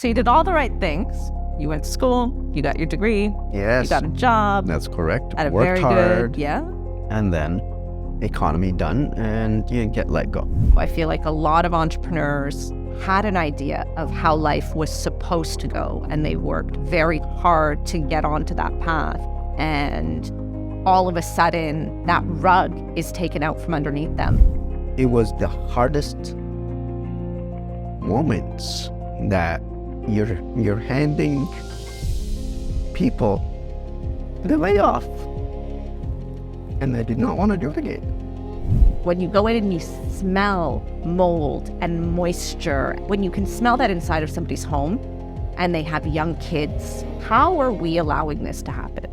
So you did all the right things. You went to school, you got your degree, Yes. you got a job. That's correct. At a Worked very hard. good, yeah. And then economy done and you get let go. I feel like a lot of entrepreneurs had an idea of how life was supposed to go, and they worked very hard to get onto that path. And all of a sudden, that rug is taken out from underneath them. It was the hardest moments that you're handing people the layoff, and they did not want to do it again. When you go in and you smell mold and moisture, when you can smell that inside of somebody's home and they have young kids, how are we allowing this to happen?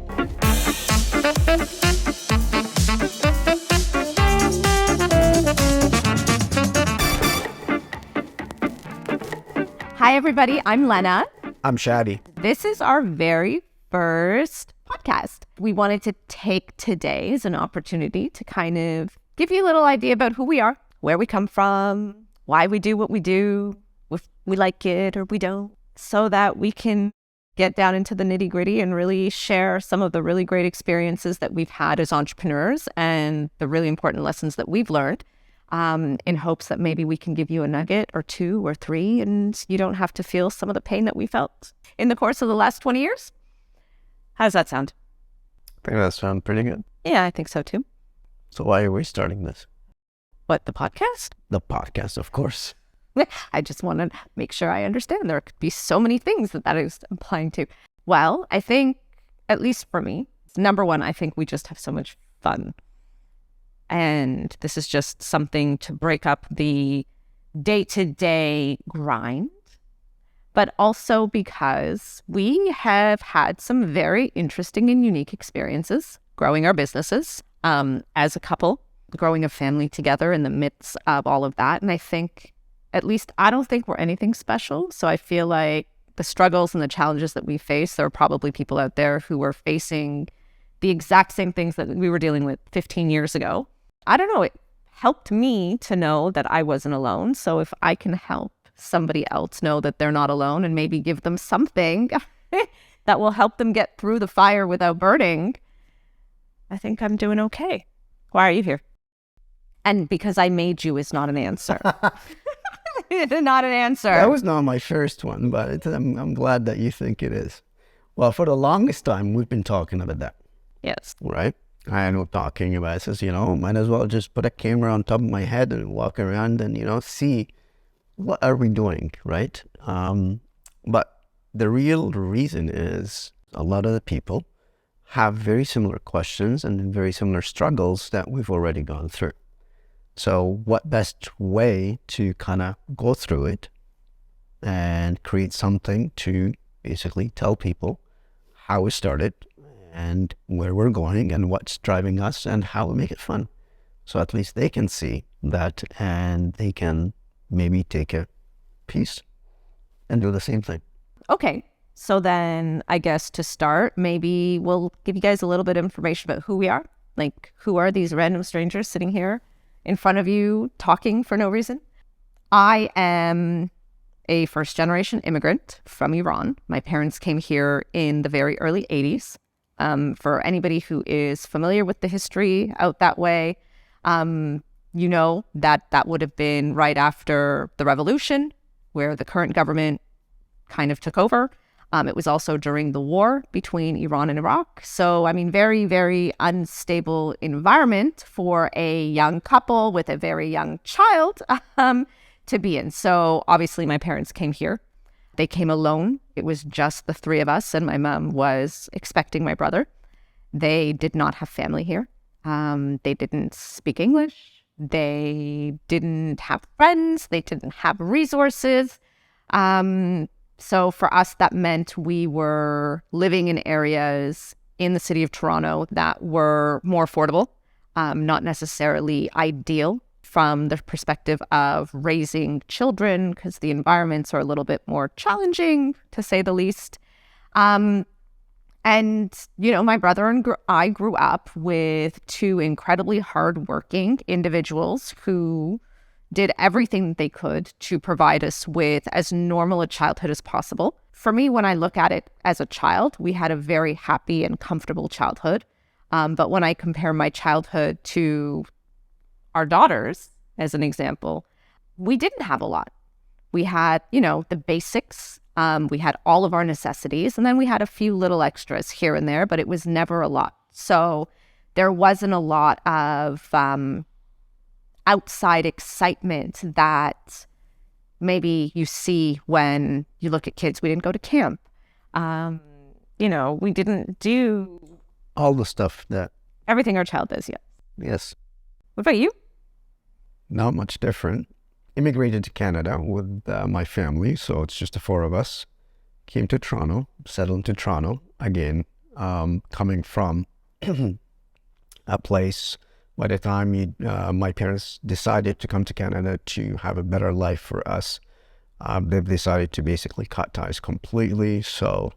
Hi, everybody. I'm Lena. I'm Shadi. This is our very first podcast. We wanted to take today as an opportunity to kind of give you a little idea about who we are, where we come from, why we do what we do, if we like it or we don't, so that we can get down into the nitty gritty and really share some of the really great experiences that we've had as entrepreneurs and the really important lessons that we've learned, in hopes that maybe we can give you a nugget or two or three and you don't have to feel some of the pain that we felt in the course of the last 20 years. How does that sound? I think that sounds pretty good. Yeah, I think so too. So why are we starting this? What, the podcast? The podcast, of course. I just want to make sure I understand. There could be so many things that is applying to. Well, I think, at least for me, number one, I think we just have so much fun. And this is just something to break up the day-to-day grind, but also because we have had some very interesting and unique experiences growing our businesses as a couple, growing a family together in the midst of all of that. And I think, at least I don't think we're anything special. So I feel like the struggles and the challenges that we face, there are probably people out there who are facing the exact same things that we were dealing with 15 years ago. I don't know, it helped me to know that I wasn't alone. So if I can help somebody else know that they're not alone and maybe give them something that will help them get through the fire without burning, I think I'm doing okay. Why are you here? And because I made you is not an answer. Not an answer. That was not my first one, but I'm glad that you think it is. Well, for the longest time, we've been talking about that. Yes. Right? I know talking about this, might as well just put a camera on top of my head and walk around and, see what are we doing, right? But the real reason is a lot of the people have very similar questions and very similar struggles that we've already gone through. So what best way to kind of go through it and create something to basically tell people how we started and where we're going and what's driving us and how we make it fun. So at least they can see that and they can maybe take a piece and do the same thing. Okay. So then I guess to start, maybe we'll give you guys a little bit of information about who we are. Like, who are these random strangers sitting here in front of you talking for no reason? I am a first-generation immigrant from Iran. My parents came here in the very early 80s. For anybody who is familiar with the history out that way, you know that would have been right after the revolution, where the current government kind of took over. It was also during the war between Iran and Iraq. So, very, very unstable environment for a young couple with a very young child to be in. So obviously my parents came here. They came alone. It was just the three of us, and my mom was expecting my brother. They did not have family here. They didn't speak English. They didn't have friends. They didn't have resources. So for us, that meant we were living in areas in the city of Toronto that were more affordable, not necessarily ideal from the perspective of raising children, because the environments are a little bit more challenging, to say the least. And, my brother and I grew up with two incredibly hardworking individuals who did everything they could to provide us with as normal a childhood as possible. For me, when I look at it as a child, we had a very happy and comfortable childhood. But when I compare my childhood to our daughters, as an example, we didn't have a lot. We had, the basics. We had all of our necessities, and then we had a few little extras here and there, but it was never a lot. So there wasn't a lot of outside excitement that maybe you see when you look at kids. We didn't go to camp. We didn't do all the stuff that everything our child does. Yes. What about you? Not much different. Immigrated to Canada with my family, so it's just the four of us. Came to Toronto, settled to Toronto again, coming from a place. By the time my parents decided to come to Canada to have a better life for us, they've decided to basically cut ties completely. So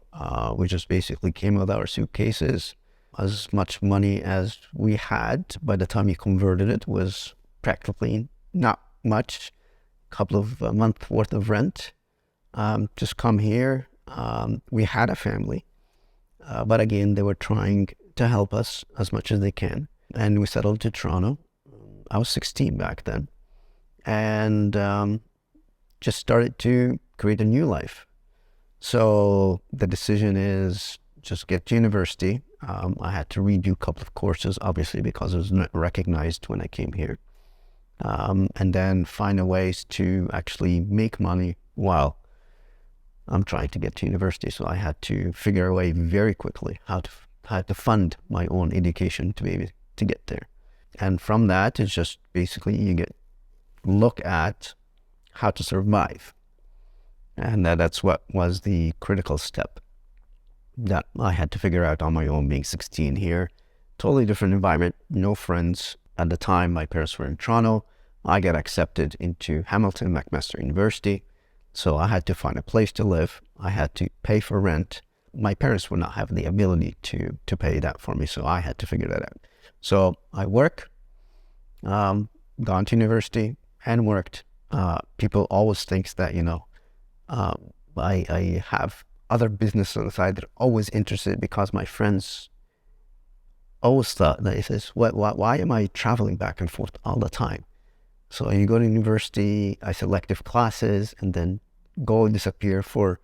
we just basically came with our suitcases. As much money as we had by the time we converted it was practically not much. Couple of months worth of rent. Just come here. We had a family, but again, they were trying to help us as much as they can. And we settled to Toronto. I was 16 back then, and just started to create a new life. So the decision is just get to university. I had to redo a couple of courses, obviously, because it was not recognized when I came here. And then find a ways to actually make money while I'm trying to get to university. So I had to figure a way very quickly how to fund my own education to be able to get there. And from that, it's just basically look at how to survive. And that's what was the critical step that I had to figure out on my own, being 16 here. Totally different environment, no friends. At the time, my parents were in Toronto. I got accepted into Hamilton McMaster University. So I had to find a place to live. I had to pay for rent. My parents would not have the ability to pay that for me, so I had to figure that out. So I work, gone to university and worked. People always think that, I have other business on the side that are always interested, because my friends always thought that it says, why am I traveling back and forth all the time? So you go to university, I selective classes, and then go and disappear for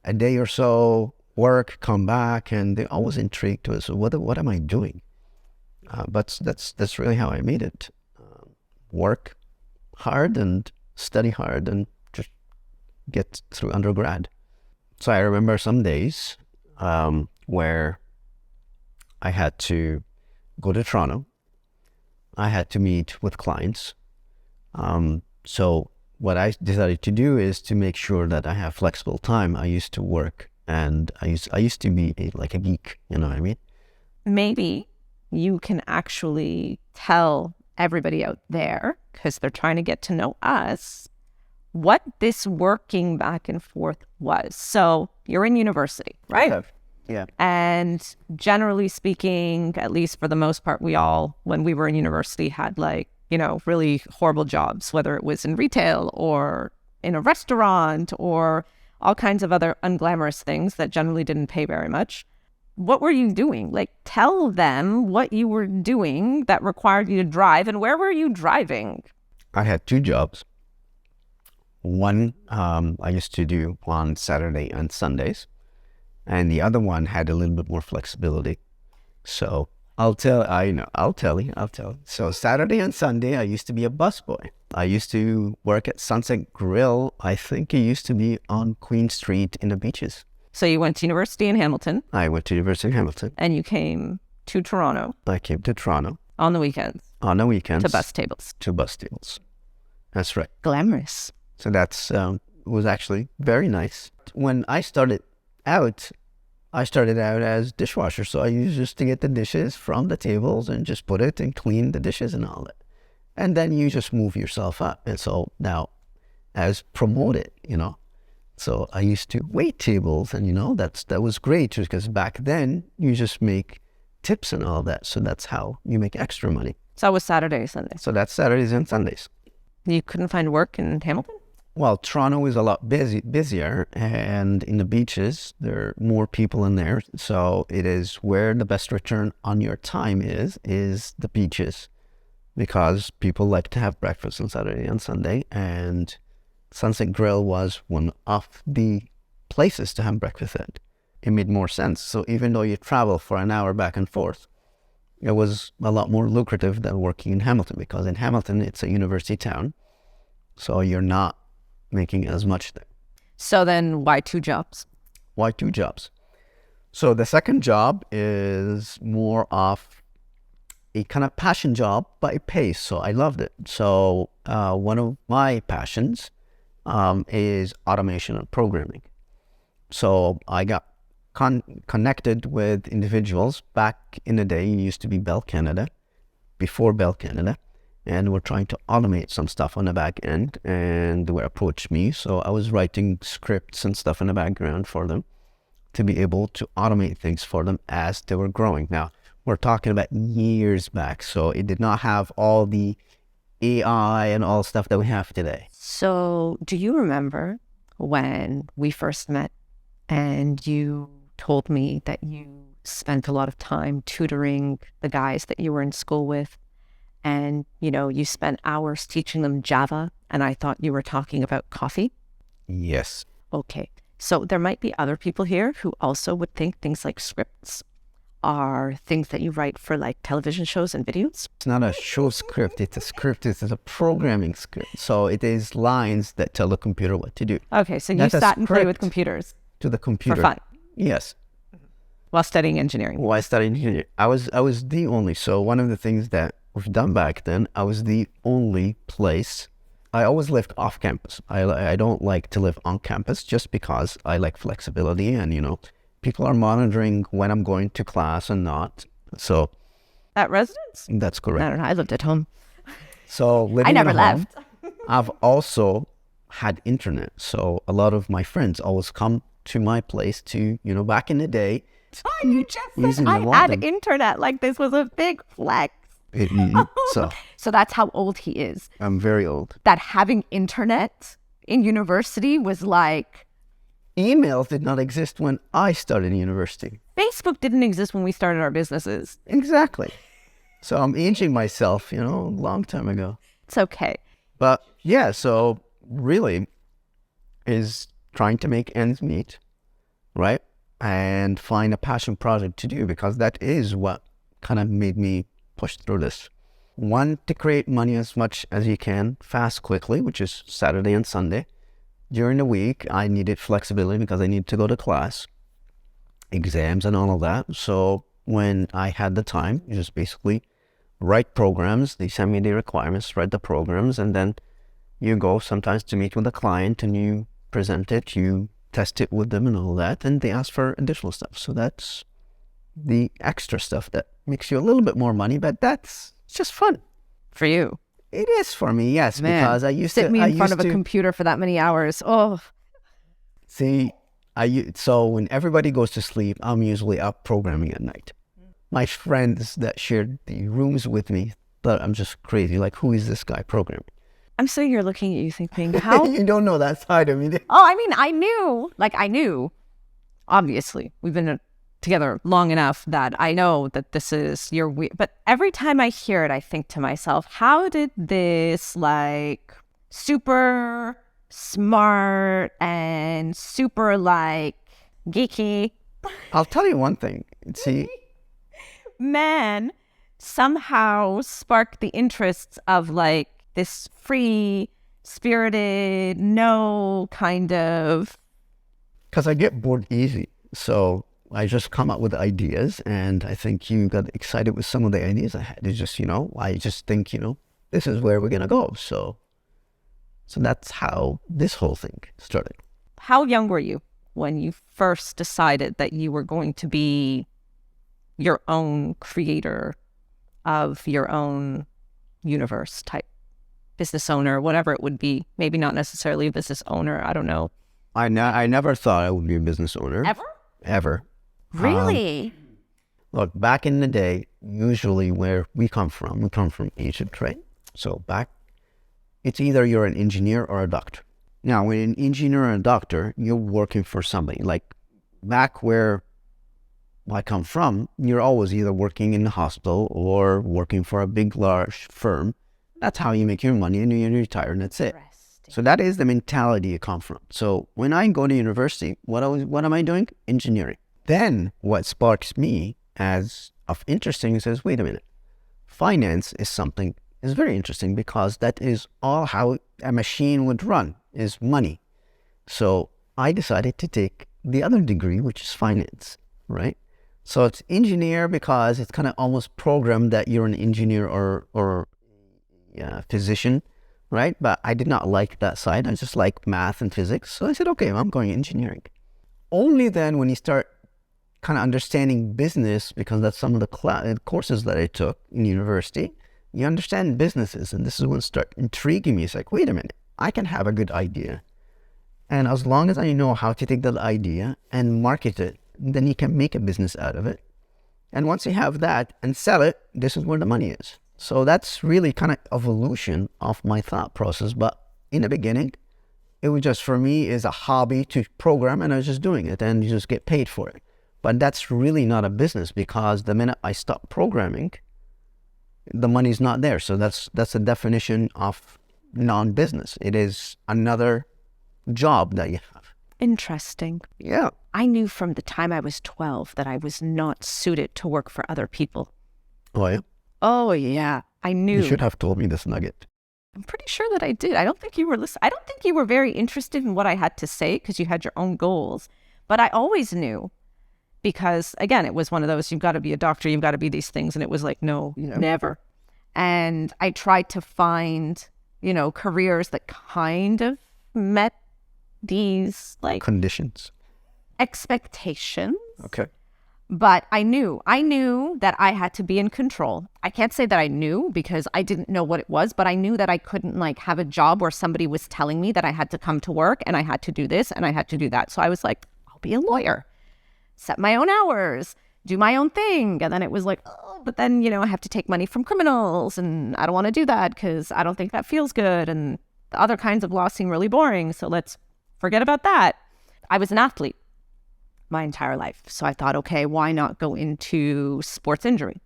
a day or so, work, come back, and they're always intrigued to it. So what am I doing? But that's really how I made it. Work hard and study hard and just get through undergrad. So I remember some days where I had to go to Toronto. I had to meet with clients. So what I decided to do is to make sure that I have flexible time. I used to work, and I used to be like a geek, you know what I mean? Maybe you can actually tell everybody out there, because they're trying to get to know us, what this working back and forth was. So you're in university, right? Yeah. And generally speaking, at least for the most part, we all, when we were in university, had really horrible jobs, whether it was in retail or in a restaurant or all kinds of other unglamorous things that generally didn't pay very much. What were you doing? Tell them what you were doing that required you to drive, and where were you driving? I had two jobs. One, I used to do on Saturday and Sundays, and the other one had a little bit more flexibility. So I'll tell you. So Saturday and Sunday, I used to be a busboy. I used to work at Sunset Grill. I think it used to be on Queen Street in the Beaches. So you went to university in Hamilton. I went to University of Hamilton. And you came to Toronto. I came to Toronto. On the weekends. On the weekends. To bus tables. To bus tables. That's right. Glamorous. So that's was actually very nice. When I started out as dishwasher. So I used just to get the dishes from the tables and just put it and clean the dishes and all that. And then you just move yourself up. And so now as promoted, So I used to wait tables, and that was great, because back then you just make tips and all that. So that's how you make extra money. So it was Saturday, Sunday. So that's Saturdays and Sundays. You couldn't find work in Hamilton? Well, Toronto is a lot busier, and in the beaches, there are more people in there. So it is where the best return on your time is the beaches, because people like to have breakfast on Saturday and Sunday, and Sunset Grill was one of the places to have breakfast at. It made more sense. So even though you travel for an hour back and forth, it was a lot more lucrative than working in Hamilton, because in Hamilton, it's a university town. So you're not making as much there. So then why 2 jobs? Why 2 jobs? So the second job is more of a kind of passion job, but it pays. So I loved it. So one of my passions is automation and programming. So I got connected with individuals back in the day. It used to be Bell Canada, before Bell Canada. And we're trying to automate some stuff on the back end, and they were approached me. So I was writing scripts and stuff in the background for them to be able to automate things for them as they were growing. Now, we're talking about years back, so it did not have all the AI and all stuff that we have today. So do you remember when we first met and you told me that you spent a lot of time tutoring the guys that you were in school with? And, you spent hours teaching them Java, and I thought you were talking about coffee? Yes. Okay. So there might be other people here who also would think things like scripts are things that you write for like television shows and videos. It's not a show script. It's a script. It's a programming script. So it is lines that tell the computer what to do. Okay. So you sat and played with computers. To the computer. For fun. Yes. While studying engineering. While studying engineering. I was the only. So one of the things that we've done back then, I was the only place. I always lived off campus. I don't like to live on campus just because I like flexibility, and people are monitoring when I'm going to class and not. So at residence? That's correct. I don't know. I lived at home. So living I never at left. home, I've also had internet. So a lot of my friends always come to my place to, back in the day. Oh, you just said I had internet. Like this was a big flex. So that's how old he is. I'm very old. That having internet in university was like... Emails did not exist when I started university. Facebook didn't exist when we started our businesses. Exactly. So I'm aging myself, a long time ago. It's okay. But yeah, so really is trying to make ends meet, right? And find a passion project to do, because that is what kind of made me push through this. One, to create money as much as you can, fast, quickly, which is Saturday and Sunday. During the week, I needed flexibility because I needed to go to class, exams and all of that. So when I had the time, you just basically write programs. They send me the requirements, write the programs, and then you go sometimes to meet with a client and you present it, you test it with them and all that, and they ask for additional stuff. So that's the extra stuff that makes you a little bit more money, but it's just fun. For you? It is for me, yes. Man, because I used sit me in front of a computer for that many hours. Oh. See, so when everybody goes to sleep, I'm usually up programming at night. My friends that shared the rooms with me thought I'm just crazy. Like, who is this guy programming? I'm sitting here looking at you thinking, how? You don't know that side of me. Oh, I mean, I knew. Obviously, we've been together long enough that I know that this is your but every time I hear it, I think to myself, how did this like super smart and super like geeky, I'll tell you one thing, see, man somehow spark the interests of like this free spirited, no kind of... Because I get bored easy. So I just come up with ideas, and I think you got excited with some of the ideas I had. It's just, I just think, this is where we're going to go. So that's how this whole thing started. How young were you when you first decided that you were going to be your own creator of your own universe type business owner, whatever it would be? Maybe not necessarily a business owner. I don't know. I never thought I would be a business owner. Ever. Really? Look, back in the day, usually where we come from Egypt, right? So back it's either you're an engineer or a doctor. Now, when an engineer or a doctor, you're working for somebody. Like back where I come from, you're always either working in the hospital or working for a big, large firm. That's how you make your money, and you retire, and that's it. So that is the mentality you come from. So when I go to university, what am I doing? Engineering. Then what sparks me as of interesting says, wait a minute, finance is very interesting, because that is all how a machine would run, is money. So I decided to take the other degree, which is finance, right? So it's engineer because it's kind of almost programmed that you're an engineer or physician, right? But I did not like that side. I just like math and physics. So I said, okay, I'm going engineering. Only then when you start kind of understanding business, because that's some of the courses that I took in university, you understand businesses. And this is when it started intriguing me. It's like, wait a minute, I can have a good idea. And as long as I know how to take that idea and market it, then you can make a business out of it. And once you have that and sell it, this is where the money is. So that's really kind of evolution of my thought process. But in the beginning, it was just, for me, is a hobby to program, and I was just doing it, and you just get paid for it. But that's really not a business, because the minute I stop programming, the money's not there. So that's the definition of non-business. It is another job that you have. Interesting. Yeah. I knew from the time I was 12 that I was not suited to work for other people. Oh, yeah? Oh, yeah. I knew. You should have told me this nugget. I'm pretty sure that I did. I don't think you were listening. I don't think you were very interested in what I had to say, because you had your own goals. But I always knew, because, again, it was one of those, you've got to be a doctor, you've got to be these things. And it was like, no, never. And I tried to find, careers that kind of met these conditions, expectations. Okay. But I knew that I had to be in control. I can't say that I knew, because I didn't know what it was, but I knew that I couldn't have a job where somebody was telling me that I had to come to work and I had to do this and I had to do that. So I was like, I'll be a lawyer, set my own hours, do my own thing. And then it was like, oh, but then, I have to take money from criminals, and I don't want to do that because I don't think that feels good. And the other kinds of law seem really boring. So let's forget about that. I was an athlete my entire life. So I thought, okay, why not go into sports injury,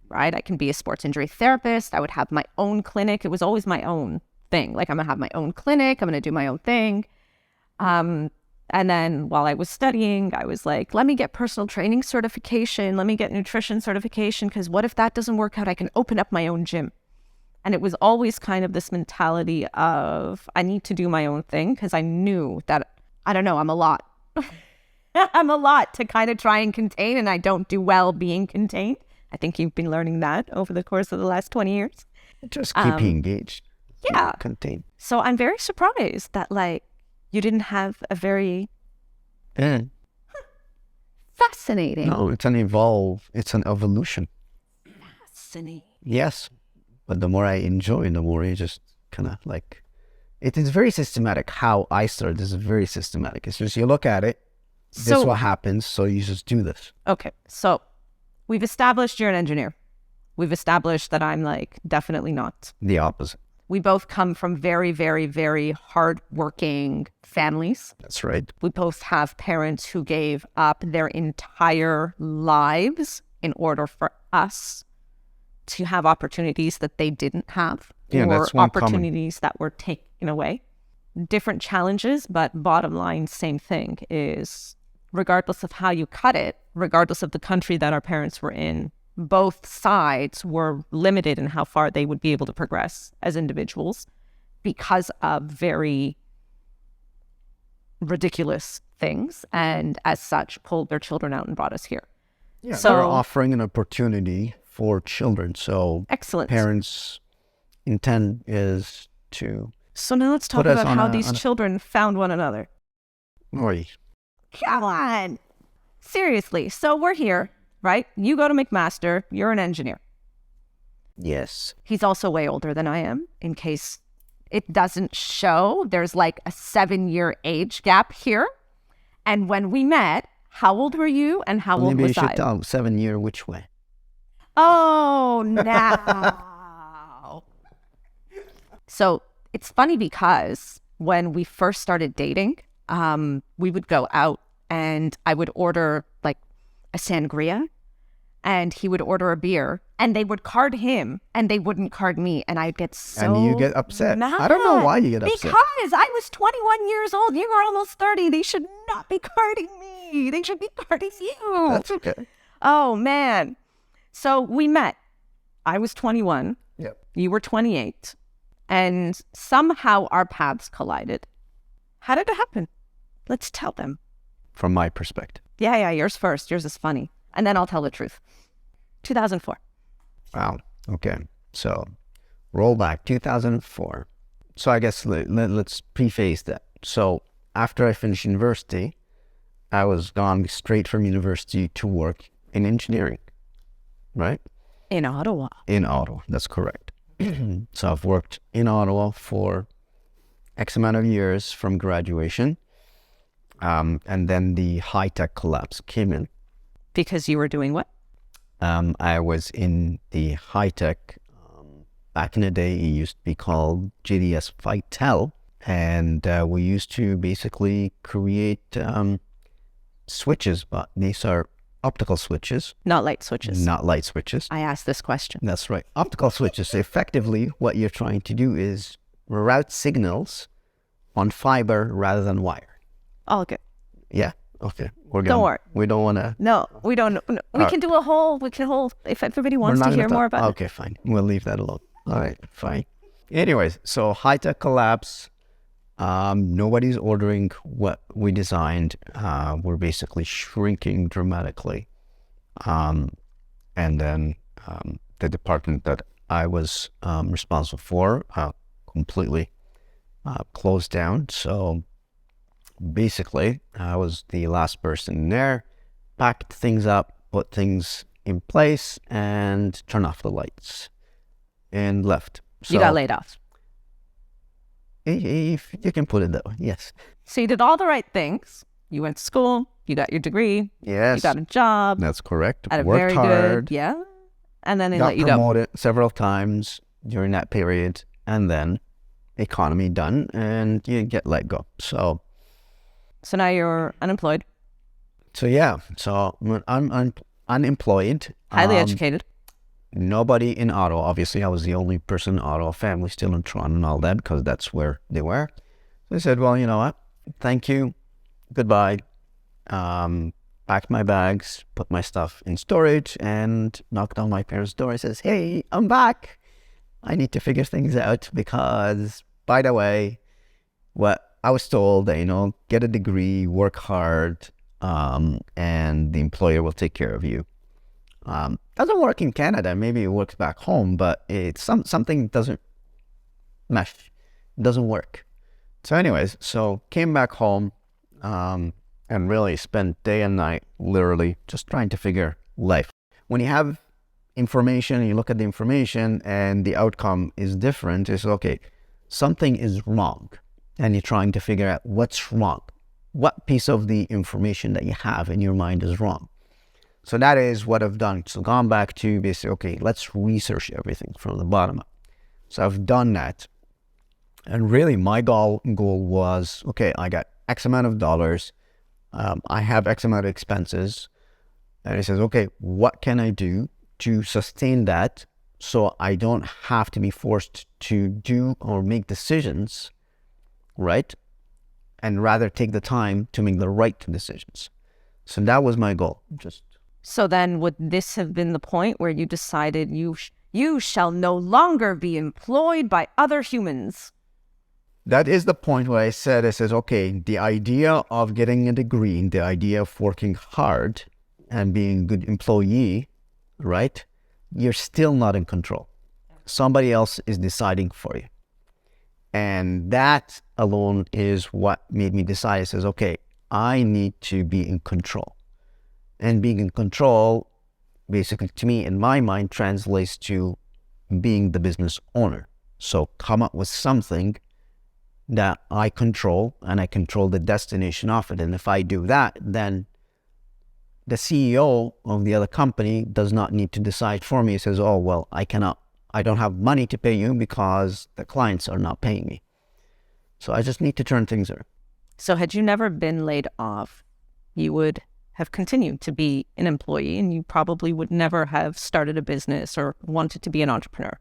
right? I can be a sports injury therapist. I would have my own clinic. It was always my own thing. I'm going to have my own clinic. I'm going to do my own thing. And then while I was studying, I was like, let me get personal training certification. Let me get nutrition certification, because what if that doesn't work out? I can open up my own gym. And it was always kind of this mentality of, I need to do my own thing, because I knew that, I don't know, I'm a lot. I'm a lot to kind of try and contain, and I don't do well being contained. I think you've been learning that over the course of the last 20 years. Just keep you engaged. Yeah. Contain. So I'm very surprised that you didn't have a very fascinating. No, it's an evolution. Fascinating. Yes. But the more I enjoy, the more you just kind of it is very systematic. How I started is very systematic. It's just, you look at it, this is what happens, so you just do this. Okay. So we've established you're an engineer. We've established that I'm definitely not. The opposite. We both come from very, very, very hardworking families. That's right. We both have parents who gave up their entire lives in order for us to have opportunities that they didn't have, or that's opportunities that were taken away. Different challenges, but bottom line, same thing is, regardless of how you cut it, regardless of the country that our parents were in, both sides were limited in how far they would be able to progress as individuals because of very ridiculous things, and as such pulled their children out and brought us here. Yeah, so they're offering an opportunity for children. So excellent. Parents' intent is to... So now let's talk about how these children found one another. Oi. Come on. Seriously. So we're here, right? You go to McMaster. You're an engineer. Yes. He's also way older than I am, in case it doesn't show. There's a 7-year age gap here. And when we met, how old were you and how old was I? Maybe you should tell 7 year which way. Oh, now. So it's funny because when we first started dating, we would go out and I would order like a sangria and he would order a beer and they would card him and they wouldn't card me. And I'd get so And you get upset. mad. I don't know why you get upset. Because I was 21 years old. You were almost 30. They should not be carding me. They should be carding you. That's okay. Oh, man. So we met. I was 21. Yep. You were 28. And somehow our paths collided. How did it happen? Let's tell them. From my perspective. Yeah, yours first. Yours is funny. And then I'll tell the truth. 2004. Wow. Okay. So roll back 2004. So I guess let's preface that. So after I finished university, I was gone straight from university to work in engineering, right? In Ottawa. In Ottawa. That's correct. So I've worked in Ottawa for X amount of years from graduation. And then the high-tech collapse came in. Because you were doing what? I was in the high-tech. Back in the day, it used to be called JDS Vitel. And we used to basically create switches, but these are optical switches. Not light switches. Not light switches. I asked this question. That's right. Optical switches. Effectively, what you're trying to do is route signals on fiber rather than wire. All good. Yeah. Okay. We're Don't worry. We don't want to. No, we don't. No. We can do a whole. If everybody wants to hear more about it. Okay, fine. We'll leave that alone. All right, fine. Anyways, so high-tech collapse. Nobody's ordering what we designed. We're basically shrinking dramatically. And then the department that I was responsible for completely closed down. So basically, I was the last person there, packed things up, put things in place, and turned off the lights, and left. So, You got laid off. if you can put it that way, yes. So you did all the right things. You went to school. You got your degree. Yes. You got a job. That's correct. At a Worked very hard. good, yeah. And then they Got let you go. promoted several times during that period, and then economy done, and you get let go. So now you're unemployed, yeah. So I'm unemployed. highly educated. Nobody in Ottawa. Obviously, I was the only person in Ottawa. Family still in Toronto and all that because that's where they were. So I said, well, you know what? Thank you. Goodbye. Packed my bags, put my stuff in storage, and knocked on my parents' door. I says, hey, I'm back. I need to figure things out because, by the way, what I was told that, get a degree, work hard, and the employer will take care of you. Doesn't work in Canada. Maybe it works back home, but it's something doesn't mesh. It doesn't work. So anyways, came back home, and really spent day and night literally just trying to figure life. When you have information, you look at the information and the outcome is different, it's okay, something is wrong. And you're trying to figure out what's wrong. What piece of the information that you have in your mind is wrong. So that is what I've done. So gone back to basically, okay, let's research everything from the bottom up. So I've done that. And really my goal was, okay, I got X amount of dollars. I have X amount of expenses. And it says, okay, what can I do to sustain that so I don't have to be forced to do or make decisions, right? And rather take the time to make the right decisions. So that was my goal. So then would this have been the point where you decided you shall no longer be employed by other humans? That is the point where I said, okay, the idea of getting a degree, the idea of working hard and being a good employee, right? You're still not in control. Somebody else is deciding for you. And that alone is what made me decide. Okay, I need to be in control. And being in control, basically to me, in my mind, translates to being the business owner. So come up with something that I control, and I control the destination of it. And if I do that, then the CEO of the other company does not need to decide for me. He says, oh, well, I cannot I don't have money to pay you because the clients are not paying me. So I just need to turn things around. So had you never been laid off, you would have continued to be an employee, and you probably would never have started a business or wanted to be an entrepreneur.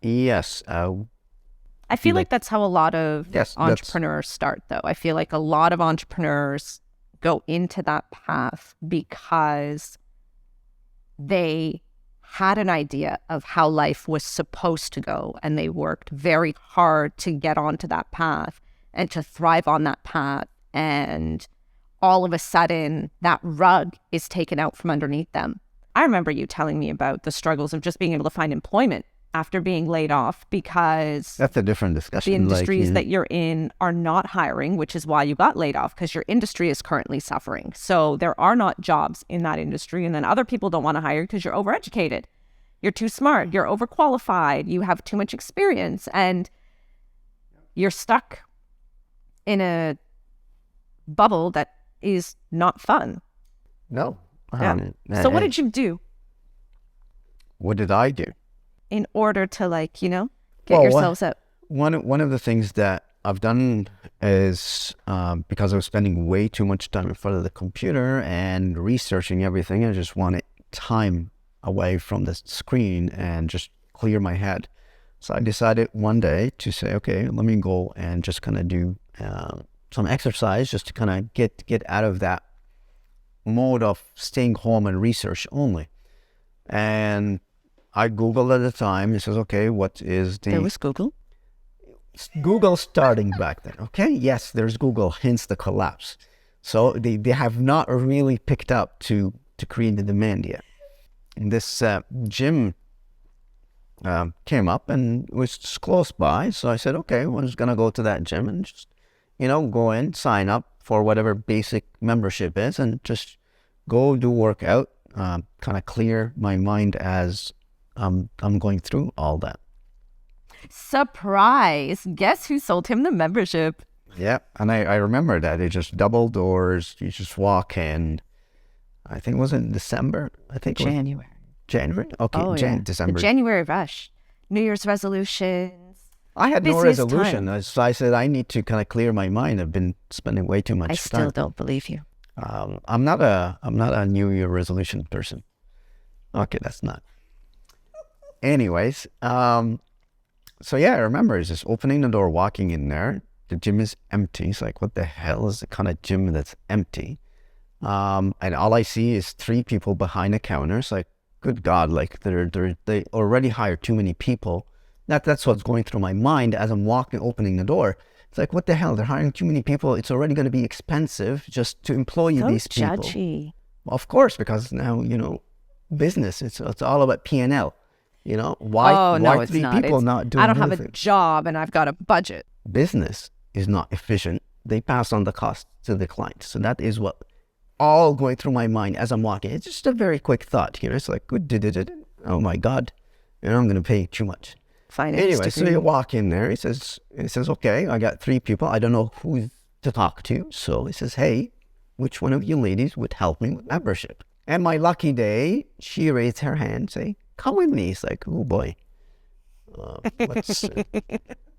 Yes. I feel like that's how a lot of Yes, entrepreneurs start, though. I feel like a lot of entrepreneurs go into that path because they had an idea of how life was supposed to go, and they worked very hard to get onto that path and to thrive on that path. And all of a sudden, that rug is taken out from underneath them. I remember you telling me about the struggles of just being able to find employment after being laid off, because that's a different discussion. The industries that you're in are not hiring, which is why you got laid off, because your industry is currently suffering. So there are not jobs in that industry. And then other people don't want to hire because you're overeducated. You're too smart. You're overqualified. You have too much experience. And you're stuck in a bubble that is not fun. No. So what did you do? What did I do? In order to get yourselves out? One of the things that I've done is because I was spending way too much time in front of the computer and researching everything, I just wanted time away from the screen and just clear my head. So I decided one day to say, okay, let me go and just kind of do some exercise just to kind of get out of that mode of staying home and research only. And I Googled at the time. It says, okay, what is the... There was Google? Google starting back then, okay? Yes, there's Google, hence the collapse. So they have not really picked up to create the demand yet. And this gym came up and was just close by. So I said, okay, I'm just going to go to that gym and just, go in, sign up for whatever basic membership is and just go do workout, kind of clear my mind as I'm going through all that. Surprise! Guess who sold him the membership? Yeah, and I remember that. It just double doors. You just walk in. I think it was in December. I think January. January? Okay, December. The January rush. New Year's resolutions. I had no resolution. So I said I need to kind of clear my mind. I've been spending way too much time. I still don't believe you. I'm not a New Year resolution person. Okay, that's not. Anyways, so yeah, I remember just opening the door, walking in there. The gym is empty. It's like, what the hell is the kind of gym that's empty? And all I see is 3 people behind the counter. It's like, good God, like they already hired too many people. That's what's going through my mind as I'm opening the door. It's like, what the hell? They're hiring too many people. It's already going to be expensive just to employ these people. Judgy. Well, of course, because now, business, it's all about P&L. Why it's 3 not. people not doing I don't anything? have a job and I've got a budget. Business is not efficient. They pass on the cost to the client. So that is what all going through my mind as I'm walking. It's just a very quick thought. It's like, oh my God, I'm going to pay too much. Anyway, so you walk in there. It says, okay, I got 3 people. I don't know who to talk to. So it says, hey, which one of you ladies would help me with membership? And my lucky day, she raised her hand, say, come with me. It's like, oh boy.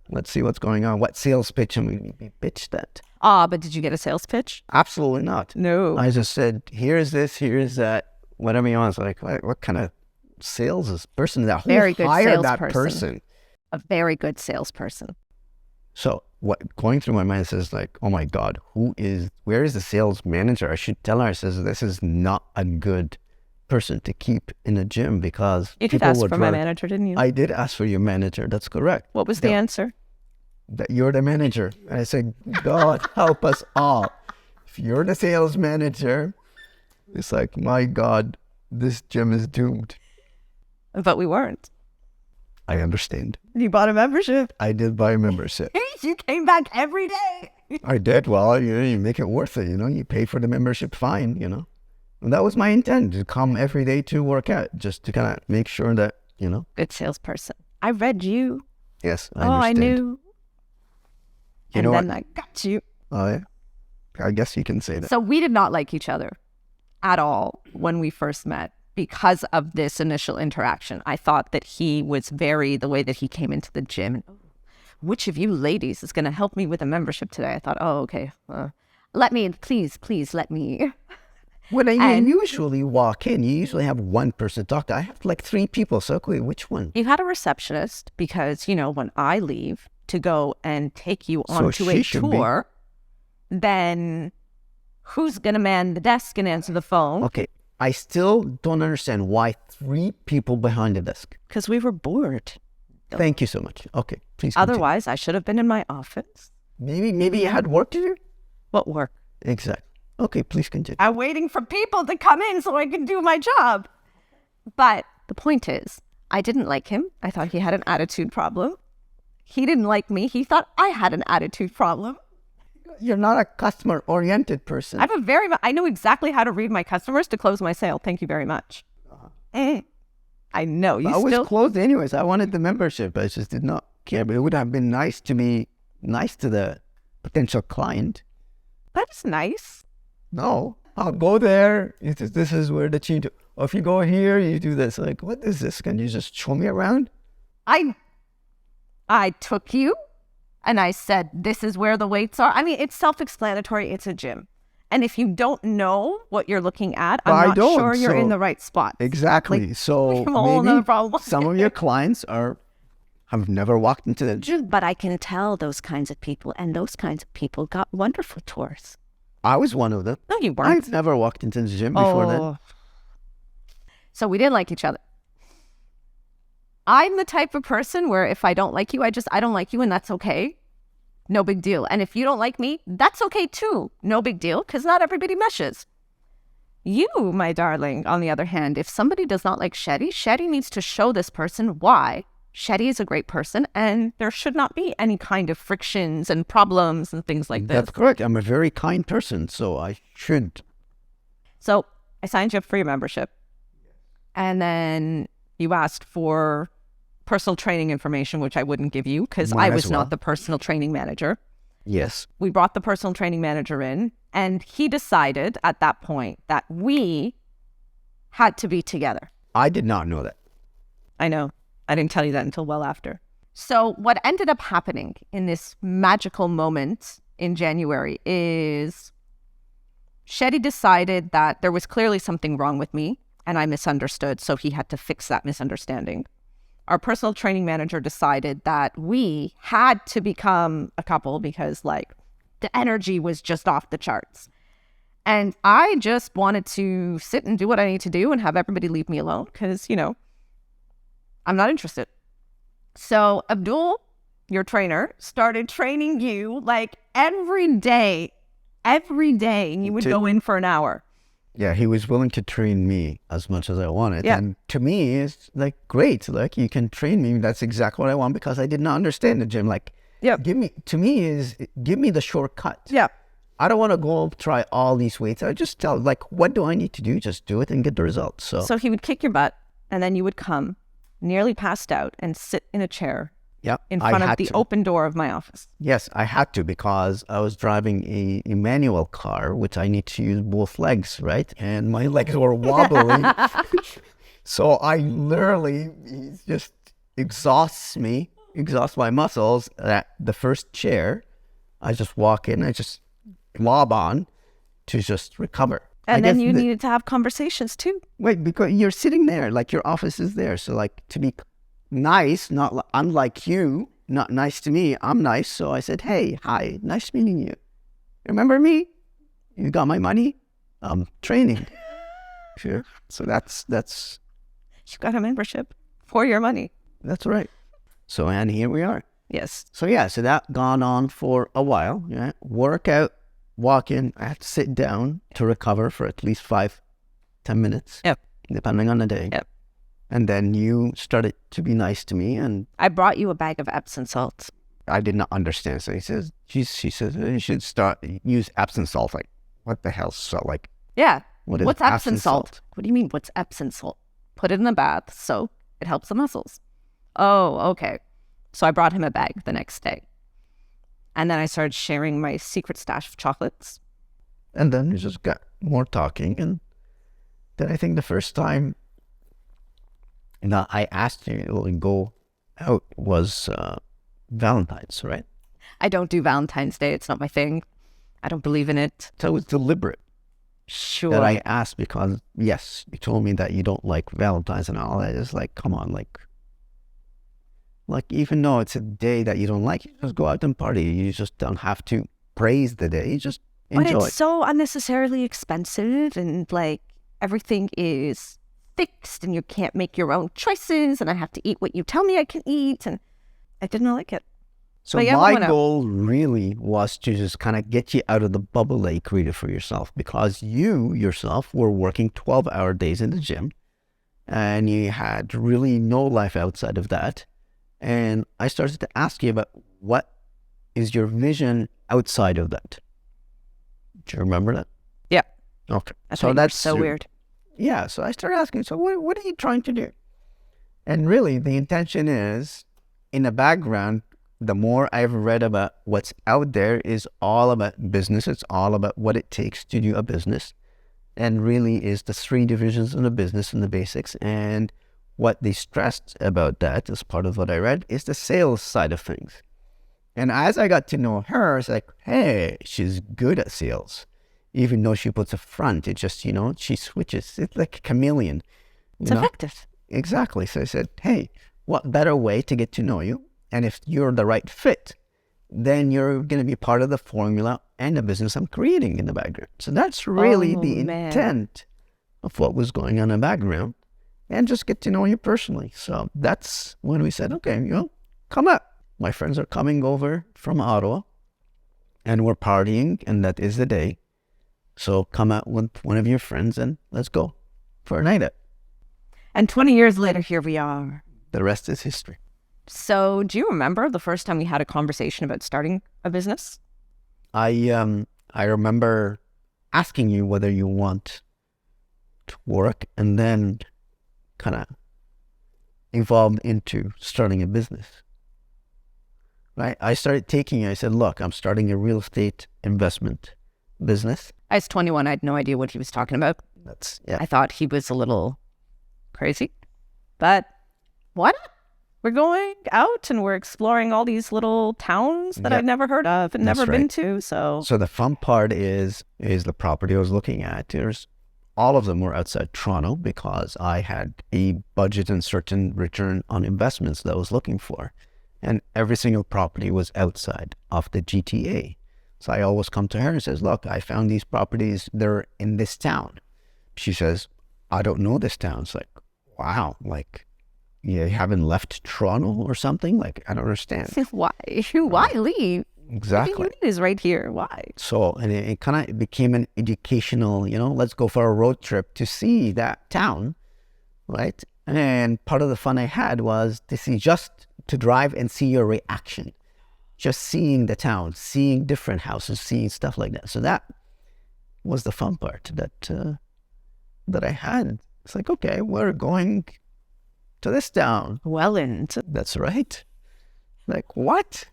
Let's see what's going on. What sales pitch am I going to be pitched at? But did you get a sales pitch? Absolutely not. No. I just said, here's this, here's that, whatever you want. It's like, what kind of sales is person that? Very good hired that person? A very good salesperson. So what going through my mind says like, oh my God, where is the sales manager? I should tell her. I says, this is not a good person to keep in a gym because you did ask for my manager, didn't you? I did ask for your manager. That's correct. What was the answer? That you're the manager. And I said, God help us all. If you're the sales manager, it's like, my God, this gym is doomed. But we weren't. I understand. You bought a membership. I did buy a membership. You came back every day. I did. Well, you make it worth it. You pay for the membership fine. And that was my intent, to come every day to work out, just to kind of make sure that, Good salesperson. I read you. Yes, I understand. I knew. And then I got you. Oh, yeah. I guess you can say that. So we did not like each other at all when we first met. because of this initial interaction. I thought that he was the way that he came into the gym. Which of you ladies is going to help me with a membership today? I thought, oh, okay. Let me, please let me. When you usually walk in, you usually have one person to talk to. I have like 3 people. So, okay, which one? You had a receptionist because, when I leave to go and take you onto a tour, then who's going to man the desk and answer the phone? Okay. I still don't understand why 3 people behind the desk. Because we were bored. Thank you so much. Okay, please continue. Otherwise, I should have been in my office. Maybe you had work to do? What work? Exactly. Okay, please continue. I'm waiting for people to come in so I can do my job. But the point is, I didn't like him. I thought he had an attitude problem. He didn't like me. He thought I had an attitude problem. You're not a customer-oriented person. I know exactly how to read my customers to close my sale. Thank you very much. I know. I was closed anyways. I wanted the membership. I just did not care. But it would have been nice to be nice to the potential client. That's nice. No, I'll go there. This is where the change. Or if you go here, you do this. Like, what is this? Can you just show me around? I took you and I said, this is where the weights are. I mean, it's self-explanatory. It's a gym. And if you don't know what you're looking at, I'm not sure you're in the right spot. Exactly. So maybe some of your clients have never walked into the gym. But I can tell those kinds of people, and those kinds of people got wonderful tours. I was one of them. No, you weren't. I've never walked into the gym before then. So we didn't like each other. I'm the type of person where if I don't like you, I don't like you, and that's okay. No big deal. And if you don't like me, that's okay too. No big deal, because not everybody meshes. You, my darling, on the other hand, if somebody does not like Shadi, Shadi needs to show this person why Shadi is a great person and there should not be any kind of frictions and problems and things like this. That's correct. I'm a very kind person, so I should. So I signed you up for your membership. And then you asked for personal training information, which I wouldn't give you because I was not the personal training manager. Yes. We brought the personal training manager in, and he decided at that point that we had to be together. I did not know that. I know. I didn't tell you that until well after. So what ended up happening in this magical moment in January is Shadi decided that there was clearly something wrong with me and I misunderstood, so he had to fix that misunderstanding. Our personal training manager decided that we had to become a couple because the energy was just off the charts. And I just wanted to sit and do what I need to do and have everybody leave me alone because, I'm not interested. So Abdul, your trainer, started training you every day. Every day you would go in for an hour. Yeah, he was willing to train me as much as I wanted. Yeah. And to me, it's great. You can train me. That's exactly what I want because I did not understand the gym. Give me the shortcut. Yeah. I don't want to go try all these weights. I just tell, what do I need to do? Just do it and get the results. So he would kick your butt and then you would come nearly passed out and sit in a chair in front of the open door of my office. Yes, I had to because I was driving a manual car, which I need to use both legs, right? And my legs were wobbling. So I literally, it just exhausts my muscles. At the first chair, I just walk in, I just lob on to just recover. And then you needed to have conversations too. Wait, because you're sitting there, your office is there. So to be nice, not unlike you, not nice to me, I'm nice. So I said, hey, hi, nice meeting you. Remember me? You got my money? I'm training. Sure. So that's. You got a membership for your money. That's right. So, and here we are. Yes. So that gone on for a while. Yeah. Workout, walk in, I have to sit down to recover for at least 5-10 minutes. Yep. Depending on the day. Yep. And then you started to be nice to me, and I brought you a bag of Epsom salts. I did not understand. So she says you should use Epsom salt. What the hell? So yeah. What's Epsom salt? What do you mean? What's Epsom salt? Put it in the bath, so it helps the muscles. Oh, okay. So I brought him a bag the next day, and then I started sharing my secret stash of chocolates. And then we just got more talking, and then I think the first time that I asked you to go out was Valentine's, right? I don't do Valentine's Day. It's not my thing. I don't believe in it. So it was deliberate Sure. that I asked because, yes, you told me that you don't like Valentine's and all that. It's like, come on, like even though it's a day that you don't like, you just go out and party. You just don't have to praise the day. You just enjoy. But it's so unnecessarily expensive, and like everything is fixed and you can't make your own choices, and I have to eat what you tell me I can eat, and I didn't like it. So But yeah, we my went out. goal really was to just kind of get you out of the bubble that you created for yourself, because you yourself were working 12-hour days in the gym and you had really no life outside of that. And I started to ask you about what is your vision outside of that. Do you remember that? Yeah. Okay. So that's so weird. Yeah. So I started asking, so what are you trying to do? And really the intention is, in the background, the more I've read about what's out there is all about business. It's all about what it takes to do a business, and really is the 3 divisions of the business and the basics. And what they stressed about that, as part of what I read, is the sales side of things. And as I got to know her, it's like, hey, she's good at sales. Even though she puts a front, it just, she switches. It's like a chameleon. It's effective. Exactly. So I said, hey, what better way to get to know you? And if you're the right fit, then you're going to be part of the formula and the business I'm creating in the background. So that's really the intent of what was going on in the background, and just get to know you personally. So that's when we said, okay, come up. My friends are coming over from Ottawa and we're partying, and that is the day. So come out with one of your friends and let's go for a night out. And 20 years later, here we are. The rest is history. So do you remember the first time we had a conversation about starting a business? I remember asking you whether you want to work, and then kind of evolved into starting a business. Right? I said, look, I'm starting a real estate investment business. I was 21. I had no idea what he was talking about. I thought he was a little crazy, but why not? We're going out and we're exploring all these little towns that I've never heard of and never been to. So the fun part is the property I was looking at. All of them were outside Toronto, because I had a budget and certain return on investments that I was looking for. And every single property was outside of the GTA. So I always come to her and says, look, I found these properties. They're in this town. She says, I don't know this town. It's like, wow, like, you haven't left Toronto or something? Like, I don't understand. Why leave? Exactly. Everything you need is right here. Why? So, and it kind of became an educational, let's go for a road trip to see that town, right? And part of the fun I had was to drive and see your reaction. Just seeing the town, seeing different houses, seeing stuff like that. So that was the fun part that I had. It's like, okay, we're going to this town. Welland. That's right. Like, what?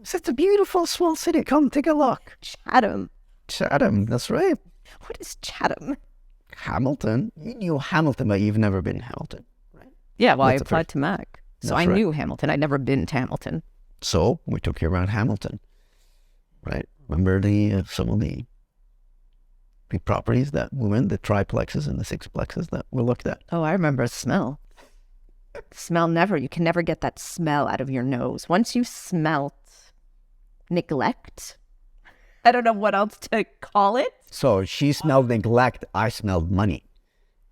It's a beautiful small city. Come take a look. Chatham. That's right. What is Chatham? Hamilton. You knew Hamilton, but you've never been to Hamilton, right? Yeah, well, I applied to Mac. So That's I knew Hamilton. I'd never been to Hamilton. So we took you around Hamilton, right? Remember some of the properties that we went, the triplexes and the sixplexes that we looked at. Oh, I remember the smell. You can never get that smell out of your nose. Once you smelt neglect, I don't know what else to call it. So she smelled neglect, I smelled money.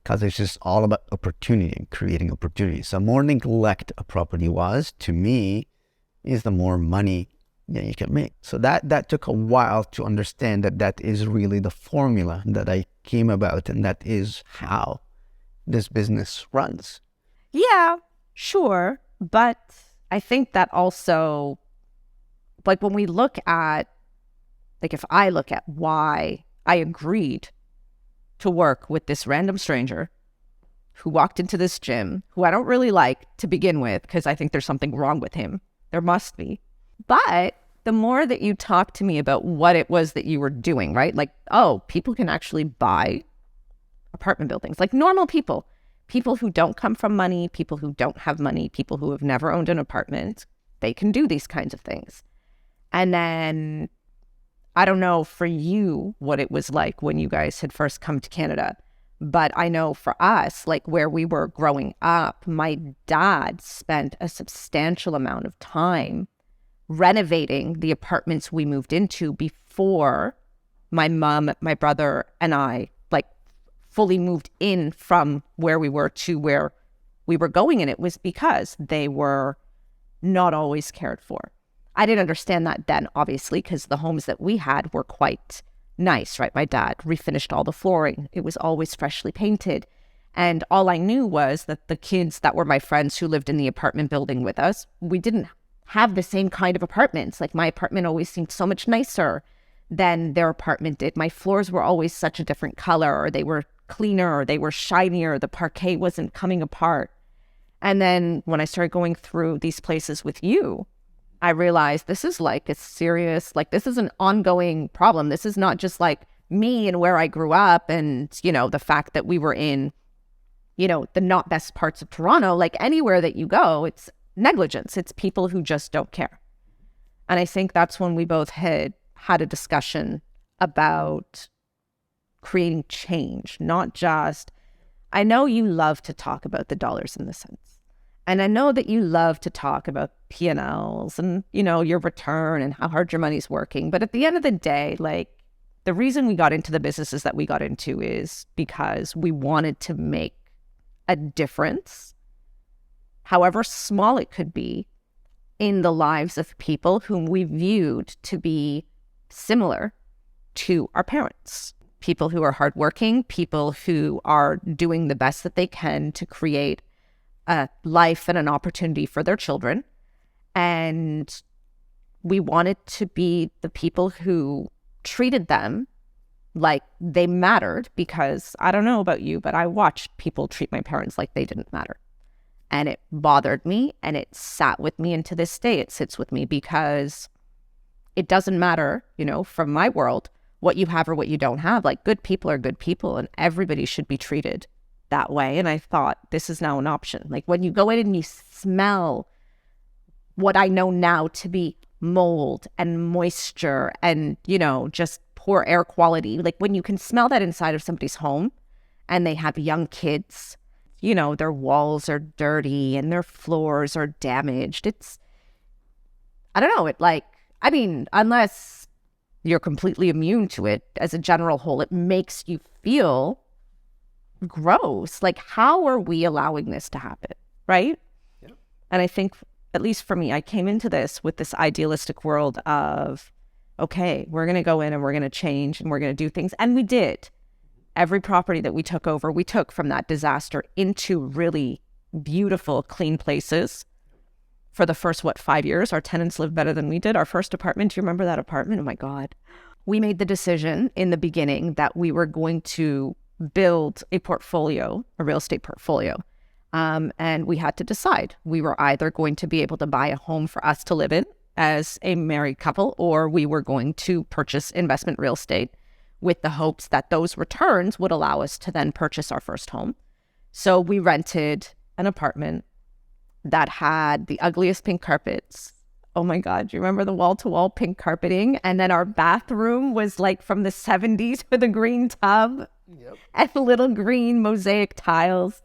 Because it's just all about opportunity and creating opportunity. So more neglect a property was, to me, is the more money you can make. So that took a while to understand that is really the formula that I came about, and that is how this business runs. Yeah, sure. But I think that also, like when we look at, like if I look at why I agreed to work with this random stranger who walked into this gym, who I don't really like to begin with, because I think there's something wrong with him. There must be. But the more that you talk to me about what it was that you were doing, right? Like, oh, people can actually buy apartment buildings. Like normal people people who don't come from money, people who don't have money, people who have never owned an apartment, they can do these kinds of things. And then I don't know for you what it was like when you guys had first come to Canada, but I know for us, like where we were growing up, my dad spent a substantial amount of time renovating the apartments we moved into before my mom, my brother, and I like fully moved in from where we were to where we were going. And it was because they were not always cared for. I didn't understand that then, obviously, because the homes that we had were quite nice, right? My dad refinished all the flooring. It was always freshly painted. And all I knew was that the kids that were my friends who lived in the apartment building with us, we didn't have the same kind of apartments. Like my apartment always seemed so much nicer than their apartment did. My floors were always such a different color, or they were cleaner, or they were shinier. The parquet wasn't coming apart. And then when I started going through these places with you, I realized this is like a serious, like this is an ongoing problem. This is not just like me and where I grew up and, you know, the fact that we were in, you know, the not best parts of Toronto. Like anywhere that you go, it's negligence. It's people who just don't care. And I think that's when we both had a discussion about creating change, not just, I know you love to talk about the dollars and the cents. And I know that you love to talk about P&Ls and, you know, your return and how hard your money's working. But at the end of the day, like the reason we got into the businesses that we got into is because we wanted to make a difference, however small it could be, in the lives of people whom we viewed to be similar to our parents. People who are hardworking, people who are doing the best that they can to create a life and an opportunity for their children. And we wanted to be the people who treated them like they mattered, because I don't know about you, but I watched people treat my parents like they didn't matter. And it bothered me, and it sat with me, and to this day it sits with me, because it doesn't matter, you know, from my world, what you have or what you don't have. Like good people are good people, and everybody should be treated that way. And I thought, this is now an option. Like when you go in and you smell what I know now to be mold and moisture and, you know, just poor air quality, like when you can smell that inside of somebody's home and they have young kids, you know, their walls are dirty and their floors are damaged. It's, I don't know, it like, I mean, unless you're completely immune to it as a general whole, it makes you feel gross. Like, how are we allowing this to happen? Right? Yeah. And I think, at least for me, I came into this with this idealistic world of, okay, we're going to go in and we're going to change and we're going to do things. And we did. Every property that we took over, we took from that disaster into really beautiful, clean places. For the first, 5 years, our tenants lived better than we did. Our first apartment, do you remember that apartment? Oh my God. We made the decision in the beginning that we were going to build a portfolio, a real estate portfolio. And we had to decide. We were either going to be able to buy a home for us to live in as a married couple, or we were going to purchase investment real estate with the hopes that those returns would allow us to then purchase our first home. So we rented an apartment that had the ugliest pink carpets. Oh my God, do you remember the wall-to-wall pink carpeting? And then our bathroom was like from the 70s with a green tub. Yep. And little green mosaic tiles.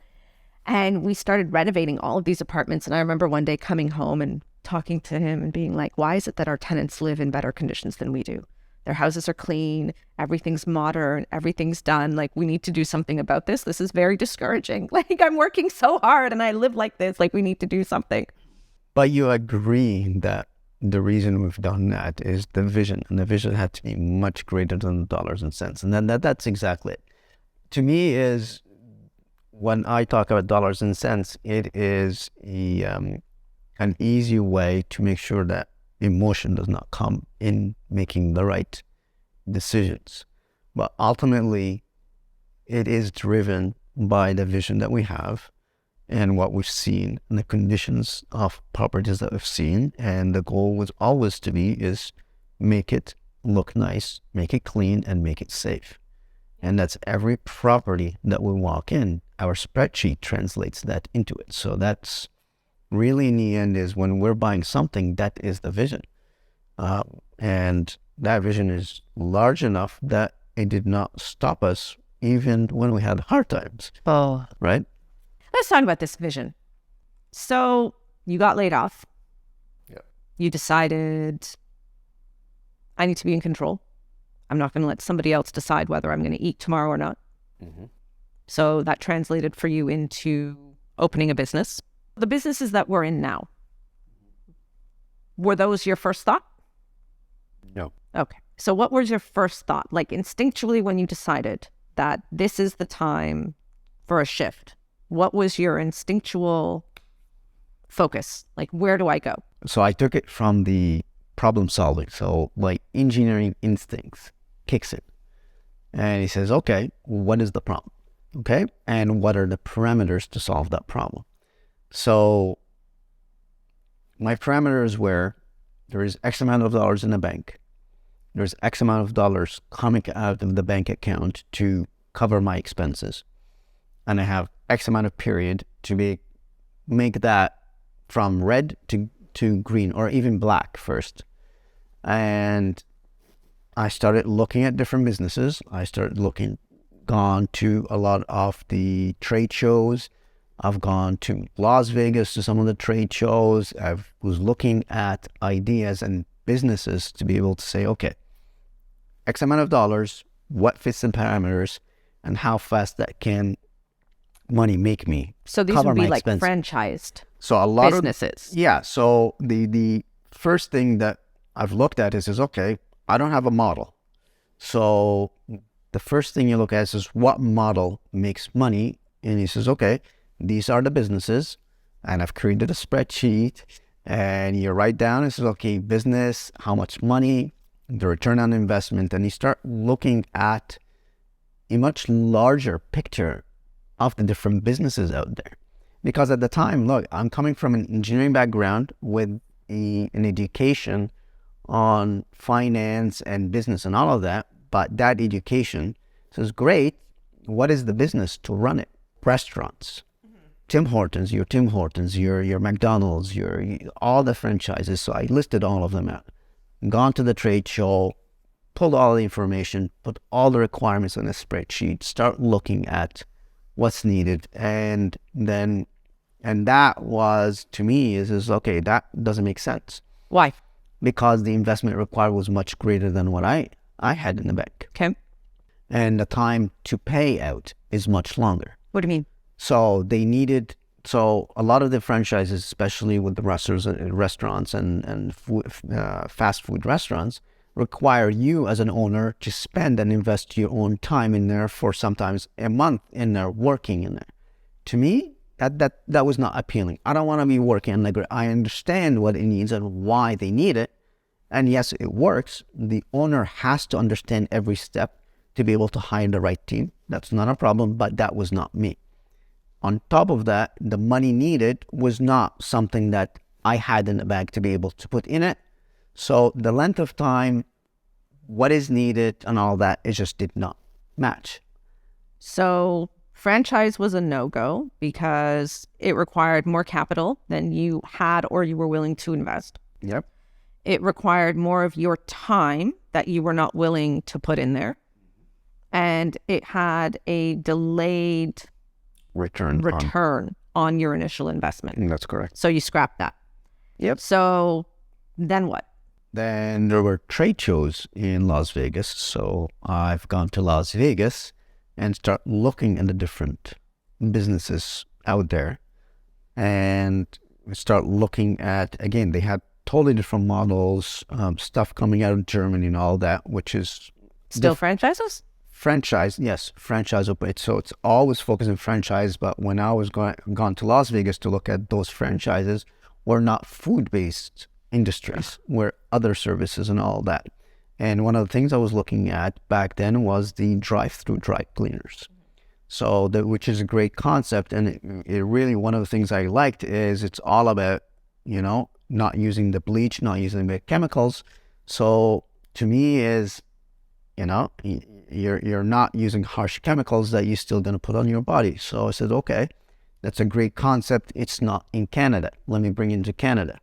And we started renovating all of these apartments. And I remember one day coming home and talking to him and being like, why is it that our tenants live in better conditions than we do? Their houses are clean, everything's modern, everything's done. Like, we need to do something about this. This is very discouraging. Like, I'm working so hard and I live like this. Like, we need to do something. But you agree that the reason we've done that is the vision, and the vision had to be much greater than the dollars and cents. And then that's exactly it. To me, is when I talk about dollars and cents, it is an easy way to make sure that emotion does not come in making the right decisions. But ultimately, it is driven by the vision that we have and what we've seen and the conditions of properties that we've seen. And the goal was always to be is make it look nice, make it clean, and make it safe. And that's every property that we walk in. our spreadsheet translates that into it. So that's really, in the end, is when we're buying something, that is the vision. And that vision is large enough that it did not stop us even when we had hard times. Oh, right? Let's talk about this vision. So you got laid off. Yeah. You decided, I need to be in control. I'm not going to let somebody else decide whether I'm going to eat tomorrow or not. Mm-hmm. So that translated for you into opening a business. The businesses that we're in now, were those your first thought? No. Okay. So what was your first thought? Like instinctually when you decided that this is the time for a shift, what was your instinctual focus? Like, where do I go? So I took it from the problem solving. So like engineering instincts kicks in. And he says, okay, what is the problem? Okay. And what are the parameters to solve that problem? So my parameters were, there is X amount of dollars in the bank. There's X amount of dollars coming out of the bank account to cover my expenses. And I have X amount of period to make that from red to green or even black first. And I started looking at different businesses. I started gone to a lot of the trade shows. I've gone to Las Vegas to some of the trade shows. I was looking at ideas and businesses to be able to say, okay, X amount of dollars, what fits the parameters, and how fast that can money make me. So these cover would be my like expenses. franchised So a lot businesses. Yeah. So the first thing that I've looked at is okay, I don't have a model. So the first thing you look at is what model makes money. And he says, okay, these are the businesses. And I've created a spreadsheet. And you write down, it says, okay, business, how much money, the return on investment. And you start looking at a much larger picture of the different businesses out there. Because at the time, look, I'm coming from an engineering background with an education on finance and business and all of that. But that education says, great, what is the business to run it? Restaurants. Tim Hortons, your McDonald's, your all the franchises. So I listed all of them out. Gone to the trade show, pulled all the information, put all the requirements on a spreadsheet, start looking at what's needed. And that was, to me, is okay, that doesn't make sense. Why? Because the investment required was much greater than what I had in the bank. Okay. And the time to pay out is much longer. What do you mean? So a lot of the franchises, especially with the restaurants and fast food restaurants, require you as an owner to spend and invest your own time in there for sometimes a month in there, working in there. To me, that was not appealing. I don't want to be working like I understand what it needs and why they need it. And yes, it works. The owner has to understand every step to be able to hire the right team. That's not a problem, but that was not me. On top of that, the money needed was not something that I had in the bag to be able to put in it. So the length of time, what is needed and all that, it just did not match. So franchise was a no-go because it required more capital than you had or you were willing to invest. Yep. It required more of your time that you were not willing to put in there. And it had a delayed return on your initial investment. That's correct. So you scrapped that. Yep. So then what? Then there were trade shows in Las Vegas. So I've gone to Las Vegas and start looking at the different businesses out there and start looking at, again, they had totally different models, stuff coming out of Germany and all that, which is still franchises? Franchise, yes, franchise operates. So it's always focused on franchise. But when I was gone to Las Vegas to look at those franchises, were not food-based industries, were other services and all that. And one of the things I was looking at back then was the drive-through dry cleaners. So which is a great concept, and it really, one of the things I liked is it's all about, not using the bleach, not using the chemicals. So to me is, you're not using harsh chemicals that you're still going to put on your body. So I said, okay, that's a great concept. It's not in Canada. Let me bring it into Canada,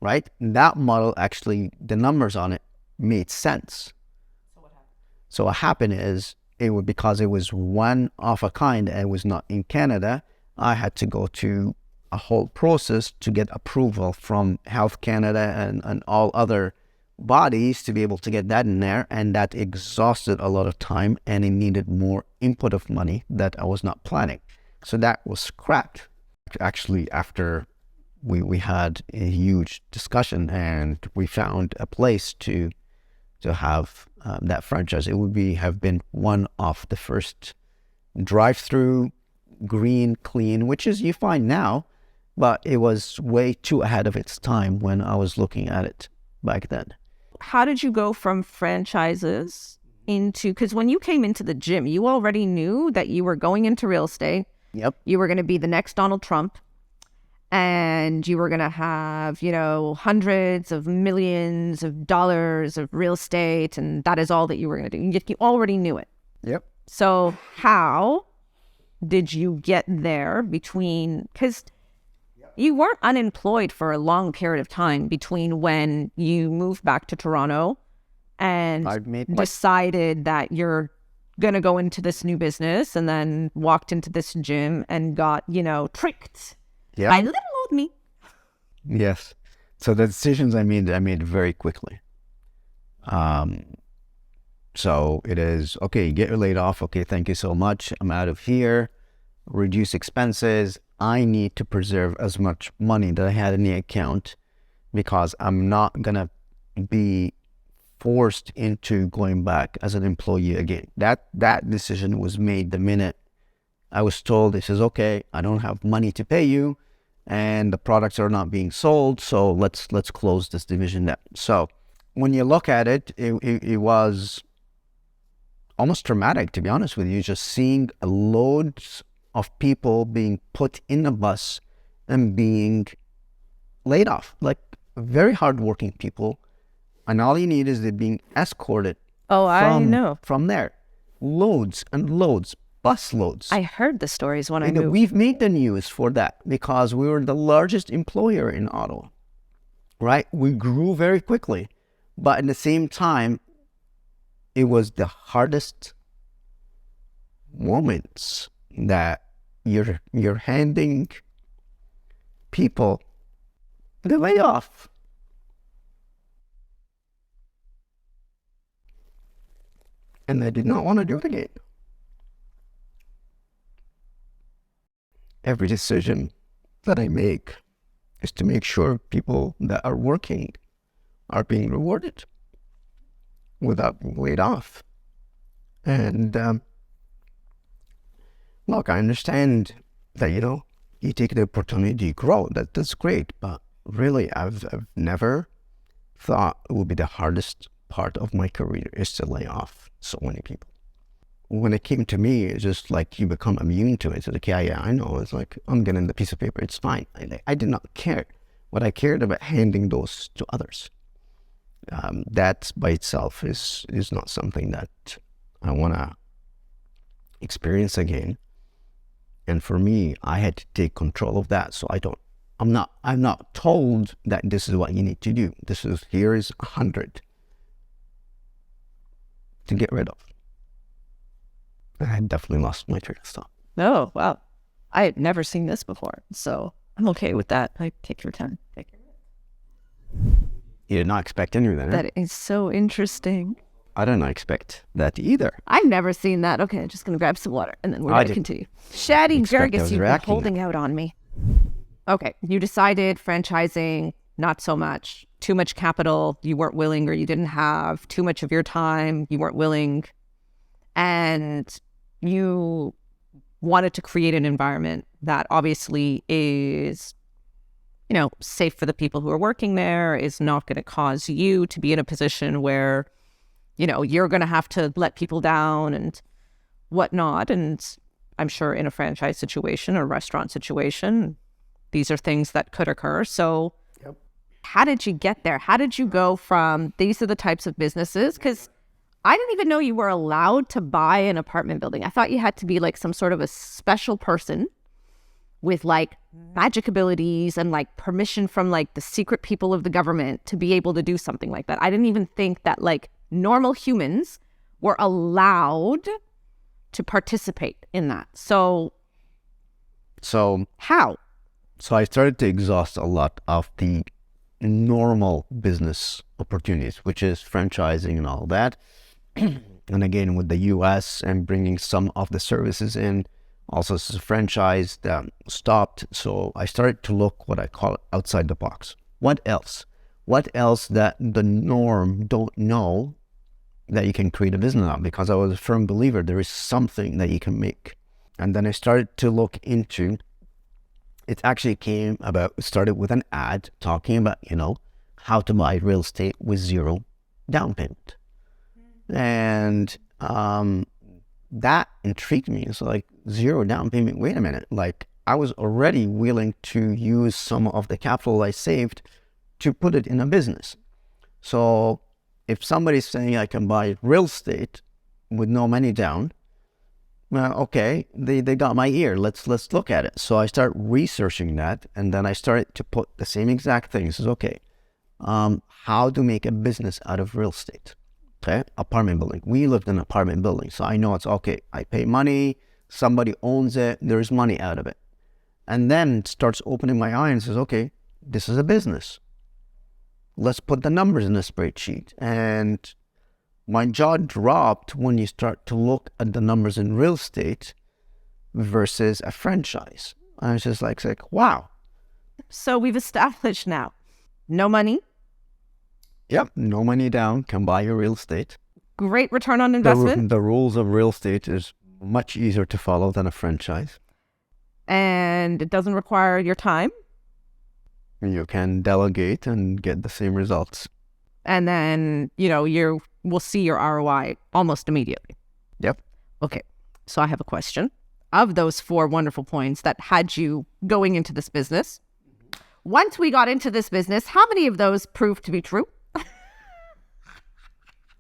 right? That model, actually, the numbers on it made sense. So what happened is, because it was one of a kind and it was not in Canada, I had to go to a whole process to get approval from Health Canada and all other bodies to be able to get that in there, and that exhausted a lot of time, and it needed more input of money that I was not planning. So that was scrapped. Actually, after we had a huge discussion and we found a place to have that franchise, it would have been one of the first drive-through, green, clean, which is you find now, but it was way too ahead of its time when I was looking at it back then. How did you go from franchises into, because when you came into the gym, you already knew that you were going into real estate. Yep. You were going to be the next Donald Trump, and you were going to have, hundreds of millions of dollars of real estate, and that is all that you were going to do. You already knew it. Yep. So how did you get there because you weren't unemployed for a long period of time between when you moved back to Toronto and decided that you're going to go into this new business, and then walked into this gym and got, tricked by little old me. Yes. So the decisions I made very quickly. So it is, okay, get laid off. Okay, thank you so much. I'm out of here. Reduce expenses. I need to preserve as much money that I had in the account, because I'm not going to be forced into going back as an employee again. That decision was made the minute I was told, it says, okay, I don't have money to pay you and the products are not being sold, so let's close this division down. So when you look at it, it was almost traumatic, to be honest with you, just seeing loads of people being put in a bus and being laid off, like very hardworking people, and all you need is they're being escorted. I know. From there, loads and loads, bus loads. I heard the stories when I moved. We've made the news for that because we were the largest employer in Ottawa, right? We grew very quickly, but at the same time, it was the hardest moments that you're handing people the layoff. And they did not want to do it again. Every decision that I make is to make sure people that are working are being rewarded without being laid off. And look, I understand that, you take the opportunity to grow. That's great. But really, I've never thought it would be the hardest part of my career is to lay off so many people. When it came to me, it's just like you become immune to it. It's like, yeah, I know. It's like, I'm getting the piece of paper. It's fine. I did not care. What I cared about handing those to others. That by itself is not something that I want to experience again. And for me, I had to take control of that. So I'm not told that this is what you need to do. Here is 100 to get rid of. I had definitely lost my train of thought. Oh, wow. I had never seen this before, so I'm okay with that. Take your time. You did not expect any of that, That is so interesting. I didn't expect that either. I've never seen that. Okay, I'm just going to grab some water, and then we're going to continue. Shadi Guirguis, you've been holding out on me. Okay, you decided franchising, not so much. Too much capital, you weren't willing, or you didn't have. Too much of your time, you weren't willing. And you wanted to create an environment that obviously is, safe for the people who are working there, is not going to cause you to be in a position where, you're going to have to let people down and whatnot. And I'm sure in a franchise situation or restaurant situation, these are things that could occur. So how did you get there? How did you go from these are the types of businesses? Because I didn't even know you were allowed to buy an apartment building. I thought you had to be like some sort of a special person with like magic abilities and like permission from like the secret people of the government to be able to do something like that. I didn't even think that like normal humans were allowed to participate in that. So how? So I started to exhaust a lot of the normal business opportunities, which is franchising and all that. And again, with the US and bringing some of the services in, also franchise stopped. So I started to look what I call outside the box. What else? What else that the norm don't know that you can create a business on? Because I was a firm believer there is something that you can make. And then I started to look into, it actually started with an ad talking about, how to buy real estate with zero down payment. And that intrigued me. It's like, zero down payment, wait a minute. Like, I was already willing to use some of the capital I saved to put it in a business. So if somebody's saying I can buy real estate with no money down, well, okay, they got my ear. Let's look at it. So I start researching that, and then I started to put the same exact things. It's okay. How to make a business out of real estate? Okay, apartment building. We lived in an apartment building, so I know it's okay. I pay money, somebody owns it, there's money out of it. And then it starts opening my eyes and says, okay, this is a business. Let's put the numbers in a spreadsheet. And my jaw dropped when you start to look at the numbers in real estate versus a franchise. I was just like, wow. So we've established now, no money. Yep, no money down, can buy your real estate. Great return on investment. The rules of real estate is much easier to follow than a franchise. And it doesn't require your time. You can delegate and get the same results. And then, we'll see your ROI almost immediately. Yep. Okay, so I have a question. Of those 4 wonderful points that had you going into this business, once we got into this business, how many of those proved to be true?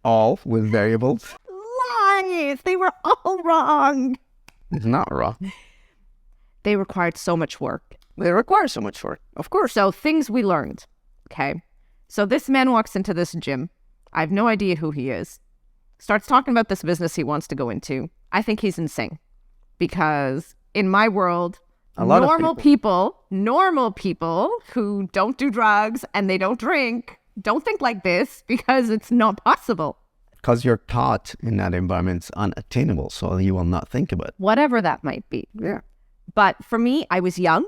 All with variables. Lies! They were all wrong. It's not wrong. They required so much work. They require so much work, of course. So things we learned. Okay. So this man walks into this gym. I have no idea who he is. Starts talking about this business he wants to go into. I think he's insane. Because in my world, normal people who don't do drugs and they don't drink, don't think like this because it's not possible. Because you're taught in that environment it's unattainable, so you will not think about it. Whatever that might be. Yeah. But for me, I was young.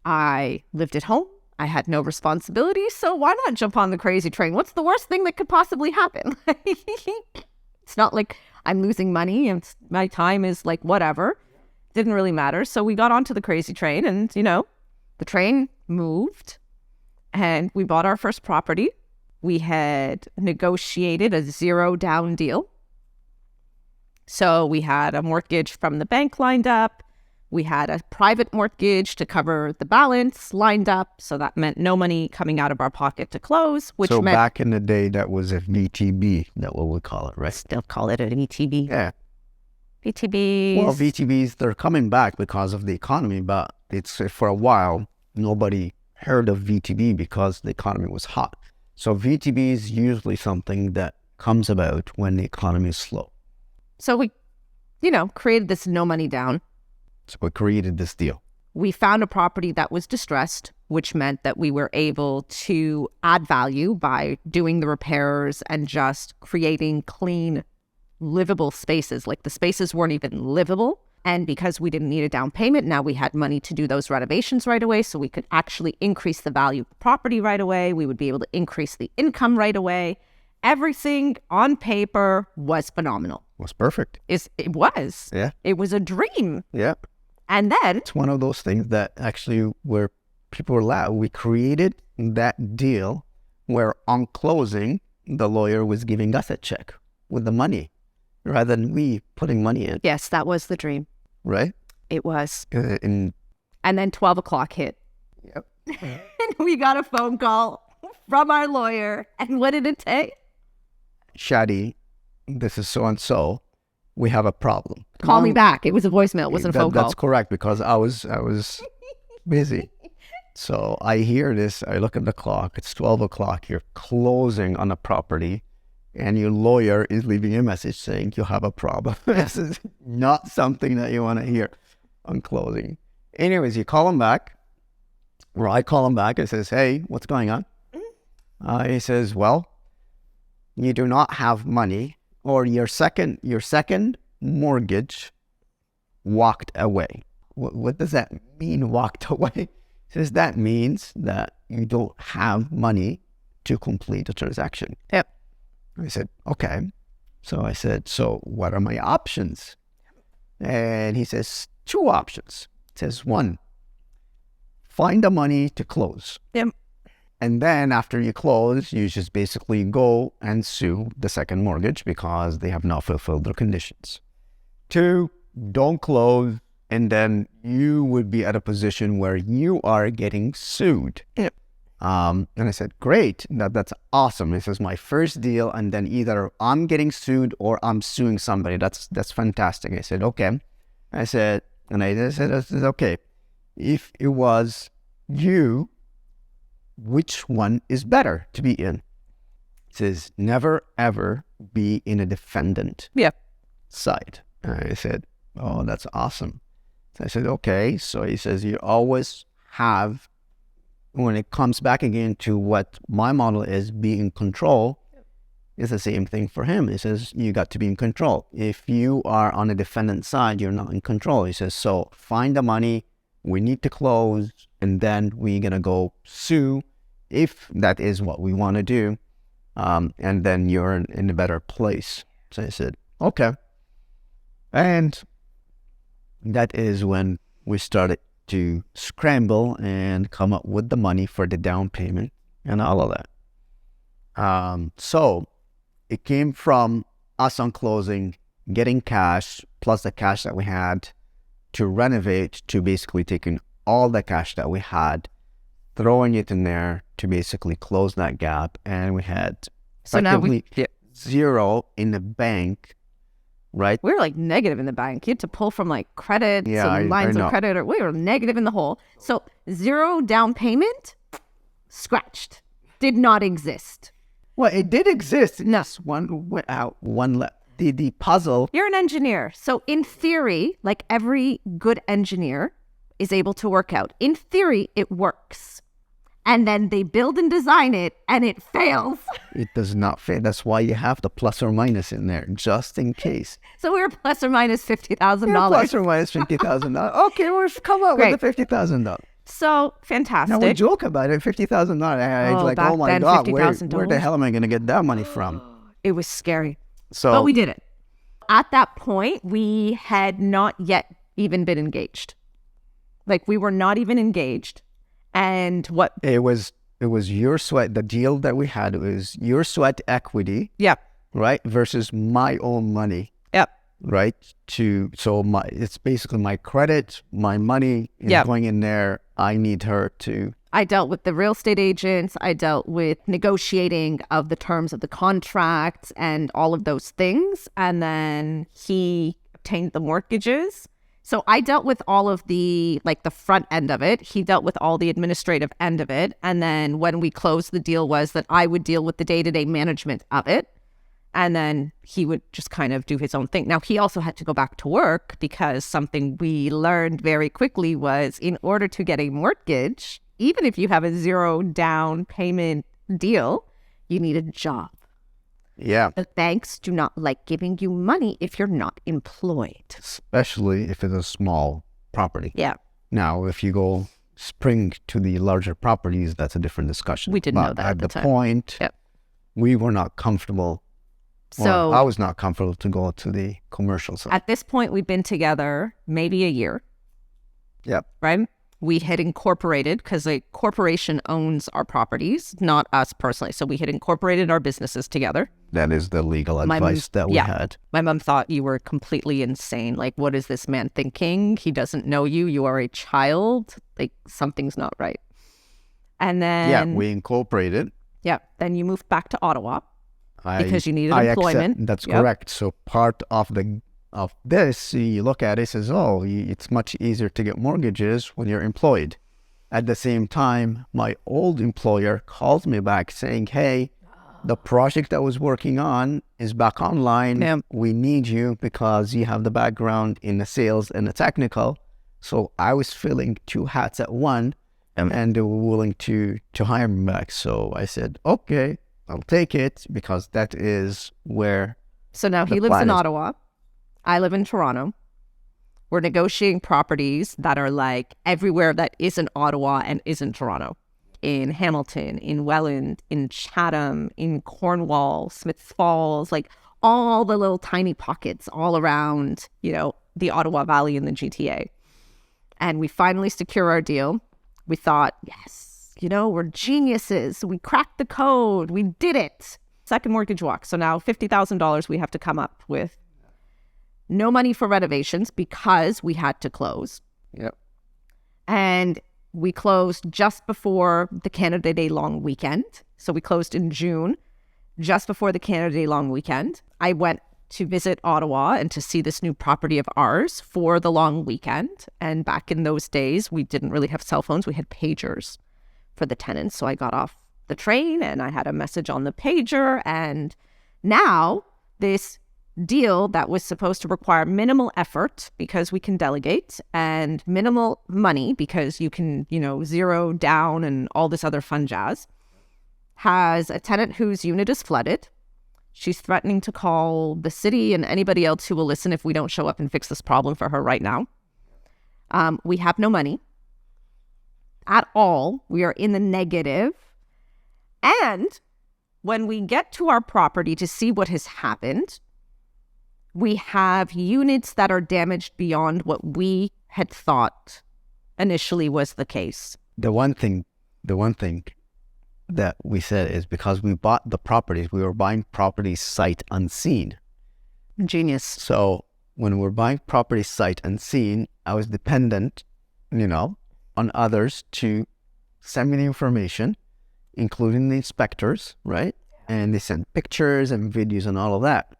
I lived at home. I had no responsibility, so why not jump on the crazy train? What's the worst thing that could possibly happen? It's not like I'm losing money and my time is like whatever. Didn't really matter. So we got onto the crazy train and, the train moved and we bought our first property. We had negotiated a zero down deal. So we had a mortgage from the bank lined up. We had a private mortgage to cover the balance lined up. So that meant no money coming out of our pocket to close, which so meant... back in the day, that was a VTB, that's what we call it, right? Still call it a VTB. Yeah. VTBs. Well, VTBs, they're coming back because of the economy, but it's for a while, nobody heard of VTB because the economy was hot. So VTB is usually something that comes about when the economy is slow. So we, created this no money down. So we created this deal. We found a property that was distressed, which meant that we were able to add value by doing the repairs and just creating clean, livable spaces. Like the spaces weren't even livable. And because we didn't need a down payment, now we had money to do those renovations right away. So we could actually increase the value of the property right away. We would be able to increase the income right away. Everything on paper was phenomenal. It was perfect. It was. Yeah. It was a dream. Yeah. And then... It's one of those things that actually where people were loud. We created that deal where on closing, the lawyer was giving us a check with the money rather than we putting money in. Yes, that was the dream. Right? It was. And then 12 o'clock hit. Yep. And we got a phone call from our lawyer. And what did it say? Shadi this is so and so. We have a problem. Call me back. It was a voicemail. It wasn't a phone call. That's correct, because I was busy. So I hear this. I look at the clock. It's 12 o'clock. You're closing on a property, and your lawyer is leaving a message saying you have a problem. This is not something that you want to hear on closing. Anyways, you call him back, or I call him back and says, "Hey, what's going on?" He says, "Well, you do not have money, or your second mortgage walked away." What does that mean, walked away? He says that means that you don't have money to complete the transaction. Yep. I said, okay. So I said, so what are my options? And he says, two options. He says, one, find the money to close. Yep. And then after you close, you just basically go and sue the second mortgage because they have not fulfilled their conditions. Two, don't close, and then you would be at a position where you are getting sued. Yep. And I said, great, that's awesome. This is my first deal, and then either I'm getting sued or I'm suing somebody. That's fantastic. I said, okay. I said, okay, if it was you, which one is better to be in? He says, never ever be in a defendant side. And I said, oh, that's awesome. So I said, okay. So he says, you always have, when it comes back again to what my model is, be in control, it's the same thing for him. He says, you got to be in control. If you are on the defendant side, you're not in control. He says, so find the money, we need to close, and then we're going to go sue if that is what we want to do. And then you're in a better place. So I said, okay. And that is when we started to scramble and come up with the money for the down payment and all of that. So it came from us on closing, getting cash, plus the cash that we had to renovate, to basically taking all the cash that we had, throwing it in there to basically close that gap. And we had zero in the bank. Right. We were like negative in the bank. You had to pull from like credit, lines of credit, or we were negative in the hole. So zero down payment, scratched, did not exist. Well, it did exist. Yes, one went out, one left. The puzzle. You're an engineer. So in theory, like every good engineer is able to work out. In theory, it works. And then they build and design it, and it fails. It does not fail. That's why you have the plus or minus in there, just in case. So we were plus or minus $50,000. Plus or minus $50,000. Okay, we'll come up with the $50,000. So fantastic. Now we joke about it, $50,000. It's like, oh my God, where the hell am I going to get that money from? It was scary. But we did it. At that point, we had not yet even been engaged. Like, we were not even engaged. And what it was your sweat. The deal that we had was your sweat equity, right, versus my own money, right. It's basically my credit, my money is going in there. I need her to. I dealt with the real estate agents. I dealt with negotiating of the terms of the contracts and all of those things. And then he obtained the mortgages. So I dealt with all of the, like the front end of it. He dealt with all the administrative end of it. And then when we closed, the deal was that I would deal with the day-to-day management of it. And then he would just kind of do his own thing. Now, he also had to go back to work because something we learned very quickly was in order to get a mortgage, even if you have a zero down payment deal, you need a job. Yeah. The banks do not like giving you money if you're not employed. Especially if it's a small property. Yeah. Now, if you go spring to the larger properties, that's a different discussion. We didn't know that at the time. Point, we were not comfortable. So I was not comfortable to go to the commercial side. At this point, we've been together maybe a year. Yep. Right? We had incorporated, because a corporation owns our properties, not us personally. So we had incorporated our businesses together. That is the legal advice that we had. My mom thought you were completely insane. Like, what is this man thinking? He doesn't know you. You are a child. Like, something's not right. And then... Yeah, we incorporated. Yeah. Then you moved back to Ottawa. because you needed I employment. Accept, that's Yep. correct. So part of this, you look at it, says, oh, it's much easier to get mortgages when you're employed. At the same time, my old employer calls me back saying, hey, the project I was working on is back online. Yeah. We need you because you have the background in the sales and the technical. So I was filling two hats at one, and they were willing to hire me back. So I said, okay, I'll take it, because that is where So now he the lives plan in is. Ottawa. I live in Toronto. We're negotiating properties that are like everywhere that isn't Ottawa and isn't Toronto. In Hamilton, in Welland, in Chatham, in Cornwall, Smiths Falls, like all the little tiny pockets all around, the Ottawa Valley and the GTA. And we finally secure our deal. We thought, yes, we're geniuses. We cracked the code. We did it. Second mortgage walk. So now $50,000 we have to come up with. No money for renovations because we had to close. Yep. And we closed just before the Canada Day long weekend. So we closed in June, just before the Canada Day long weekend. I went to visit Ottawa and to see this new property of ours for the long weekend. And back in those days, we didn't really have cell phones. We had pagers for the tenants. So I got off the train and I had a message on the pager. And now this deal that was supposed to require minimal effort because we can delegate, and minimal money because you can, zero down and all this other fun jazz, has a tenant whose unit is flooded. She's threatening to call the city and anybody else who will listen if we don't show up and fix this problem for her right now. We have no money at all. We are in the negative. And when we get to our property to see what has happened, we have units that are damaged beyond what we had thought initially was the case. The one thing that we said is, because we bought the properties, we were buying properties sight unseen. Genius. So when we're buying properties sight unseen, I was dependent, on others to send me the information, including the inspectors, right? And they sent pictures and videos and all of that.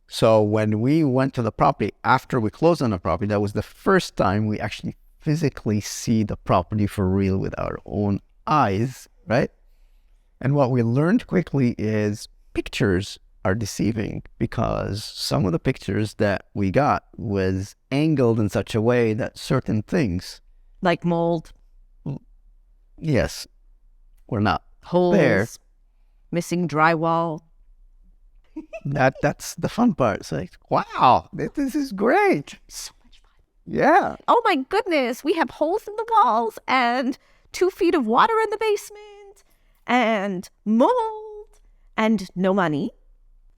So when we went to the property, after we closed on the property, that was the first time we actually physically see the property for real with our own eyes, right? And what we learned quickly is pictures are deceiving, because some of the pictures that we got was angled in such a way that certain things, Like mold, yes, were not holes, there. missing drywall. That's the fun part. It's like, wow, this is great. So much fun. Yeah. Oh my goodness, we have holes in the walls and 2 feet of water in the basement and mold and no money.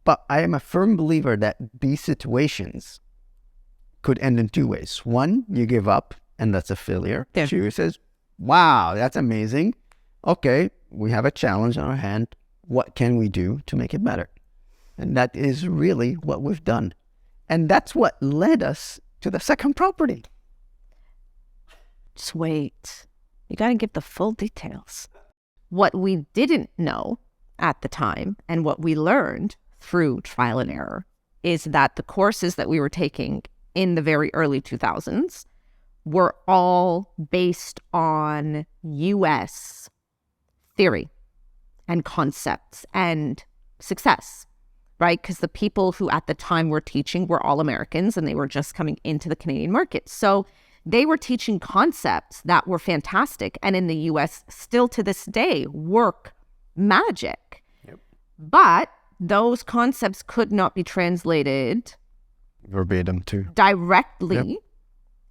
But I am a firm believer that these situations could end in two ways. One, you give up, and that's a failure. Yeah. Two, says, wow, that's amazing. Okay, we have a challenge on our hand. What can we do to make it better? And that is really what we've done. And that's what led us to the second property. Just wait. You got to give the full details. What we didn't know at the time and what we learned through trial and error is that the courses that we were taking in the very early 2000s were all based on US theory and concepts and success, right? Because the people who at the time were teaching were all Americans and they were just coming into the Canadian market. So they were teaching concepts that were fantastic and in the US still to this day work magic. Yep. But those concepts could not be translated Verbatim too. directly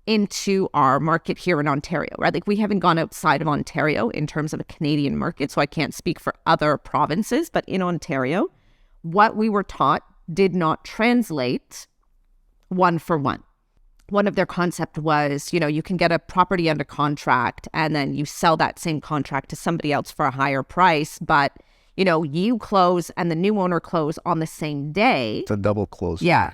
into our market here in Ontario, right? Like we haven't gone outside of Ontario in terms of a Canadian market, so I can't speak for other provinces, but in Ontario, what we were taught did not translate one for one. One of their concept was, you can get a property under contract and then you sell that same contract to somebody else for a higher price, but you close and the new owner close on the same day. It's a double close. Yeah.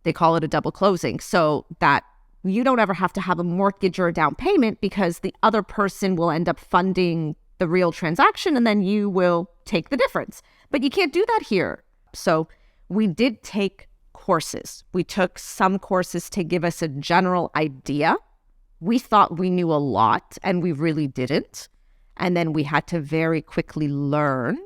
They call it a double closing. So that you don't ever have to have a mortgage or a down payment because the other person will end up funding the real transaction and then you will take the difference. But you can't do that here. So we did take courses. We took some courses to give us a general idea. We thought we knew a lot, and we really didn't. And then we had to very quickly learn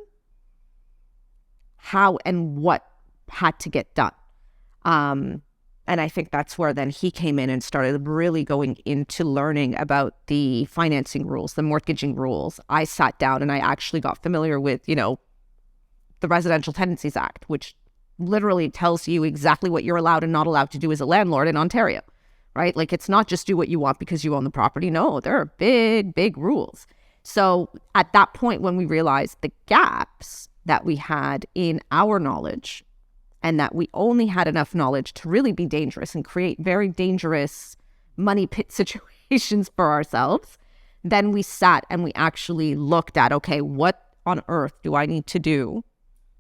how and what had to get done. And I think that's where then he came in and started really going into learning about the financing rules, the mortgaging rules. I sat down and I actually got familiar with, the Residential Tenancies Act, which literally tells you exactly what you're allowed and not allowed to do as a landlord in Ontario, right? Like, it's not just do what you want because you own the property. No, there are big, big rules. So at that point, when we realized the gaps that we had in our knowledge, and that we only had enough knowledge to really be dangerous and create very dangerous money pit situations for ourselves, then we sat and we actually looked at, okay, what on earth do I need to do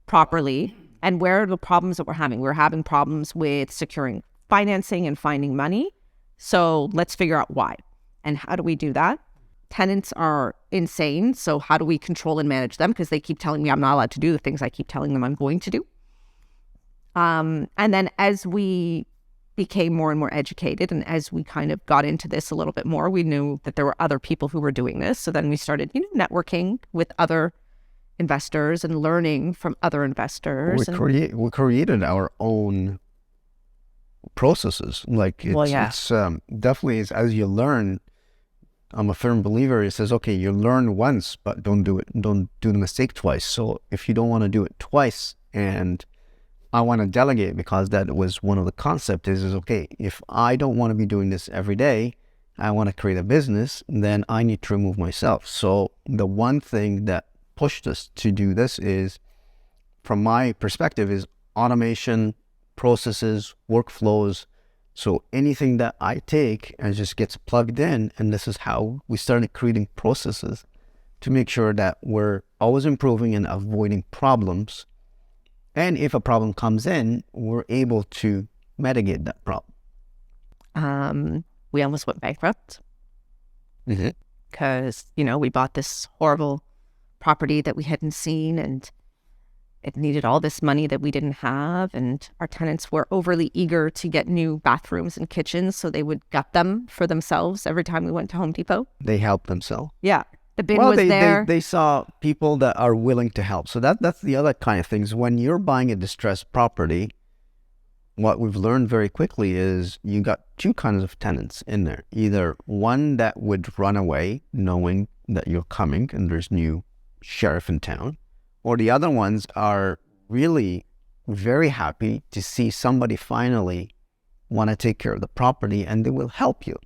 properly? And where are the problems that we're having? We're having problems with securing financing and finding money. So let's figure out why. And how do we do that? Tenants are insane. So how do we control and manage them? Because they keep telling me I'm not allowed to do the things I keep telling them I'm going to do. And then as we became more and more educated, and as we kind of got into this a little bit more, we knew that there were other people who were doing this. So then we started, networking with other investors and learning from other investors. We created our own processes. Like, it's definitely as you learn. I'm a firm believer. It says, okay, you learn once, but don't do the mistake twice. So if you don't want to do it twice, and I want to delegate, because that was one of the concepts is okay, if I don't want to be doing this every day, I want to create a business, then I need to remove myself. So the one thing that pushed us to do this is, from my perspective, is automation, processes, workflows. So anything that I take and just gets plugged in, and this is how we started creating processes to make sure that we're always improving and avoiding problems. And if a problem comes in, we're able to mitigate that problem. We almost went bankrupt because, we bought this horrible property that we hadn't seen, and it needed all this money that we didn't have. And our tenants were overly eager to get new bathrooms and kitchens, so they would gut them for themselves every time we went to Home Depot. They helped themselves. Yeah. The bin was there. They saw people that are willing to help. So that's the other kind of things. When you're buying a distressed property, what we've learned very quickly is you got two kinds of tenants in there. Either one that would run away knowing that you're coming and there's new sheriff in town, or the other ones are really very happy to see somebody finally want to take care of the property, and they will help you.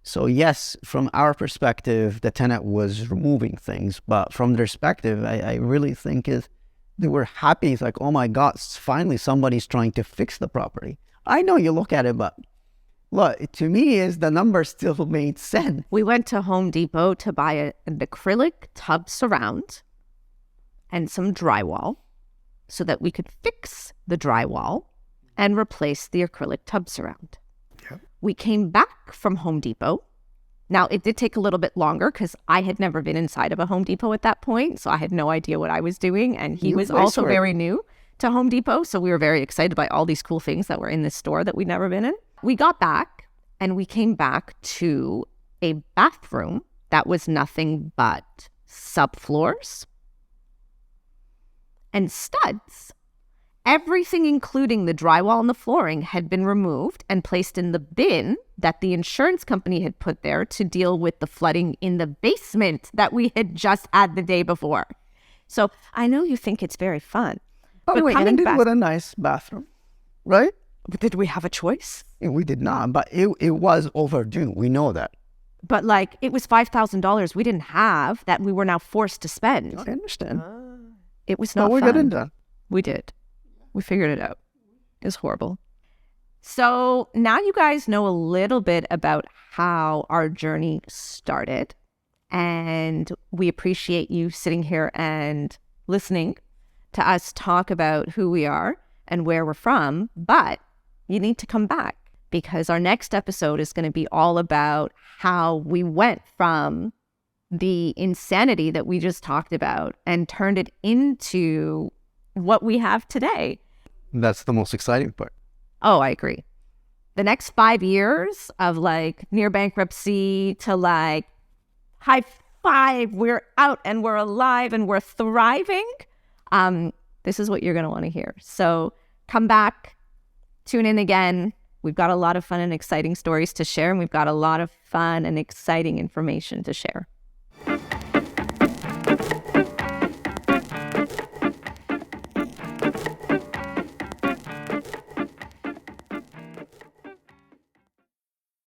So yes, from our perspective, the tenant was removing things, but from their perspective, I really think they were happy. It's like, oh my God, finally somebody's trying to fix the property. I know you look at it, but look, to me, is the numbers still made sense. We went to Home Depot to buy an acrylic tub surround and some drywall so that we could fix the drywall and replace the acrylic tub surround. We came back from Home Depot. Now, it did take a little bit longer because I had never been inside of a Home Depot at that point, so I had no idea what I was doing. And he was also very new to Home Depot, so we were very excited by all these cool things that were in this store that we'd never been in. We got back, and we came back to a bathroom that was nothing but subfloors and studs. Everything, including the drywall and the flooring, had been removed and placed in the bin that the insurance company had put there to deal with the flooding in the basement that we had just had the day before. So I know you think it's very fun. Oh, we ended with a nice bathroom, right? But did we have a choice? We did not, but it was overdue. We know that. But it was $5,000 we didn't have that we were now forced to spend. I understand. It was not fun. We got it done. We did. We figured it out. It was horrible. So now you guys know a little bit about how our journey started. And we appreciate you sitting here and listening to us talk about who we are and where we're from. But you need to come back, because our next episode is going to be all about how we went from the insanity that we just talked about and turned it into what we have today. That's the most exciting part. Oh, I agree. The next 5 years of like near bankruptcy to like high five, we're out and we're alive and we're thriving. This is what you're going to want to hear. So come back, tune in again. We've got a lot of fun and exciting stories to share, and we've got a lot of fun and exciting information to share.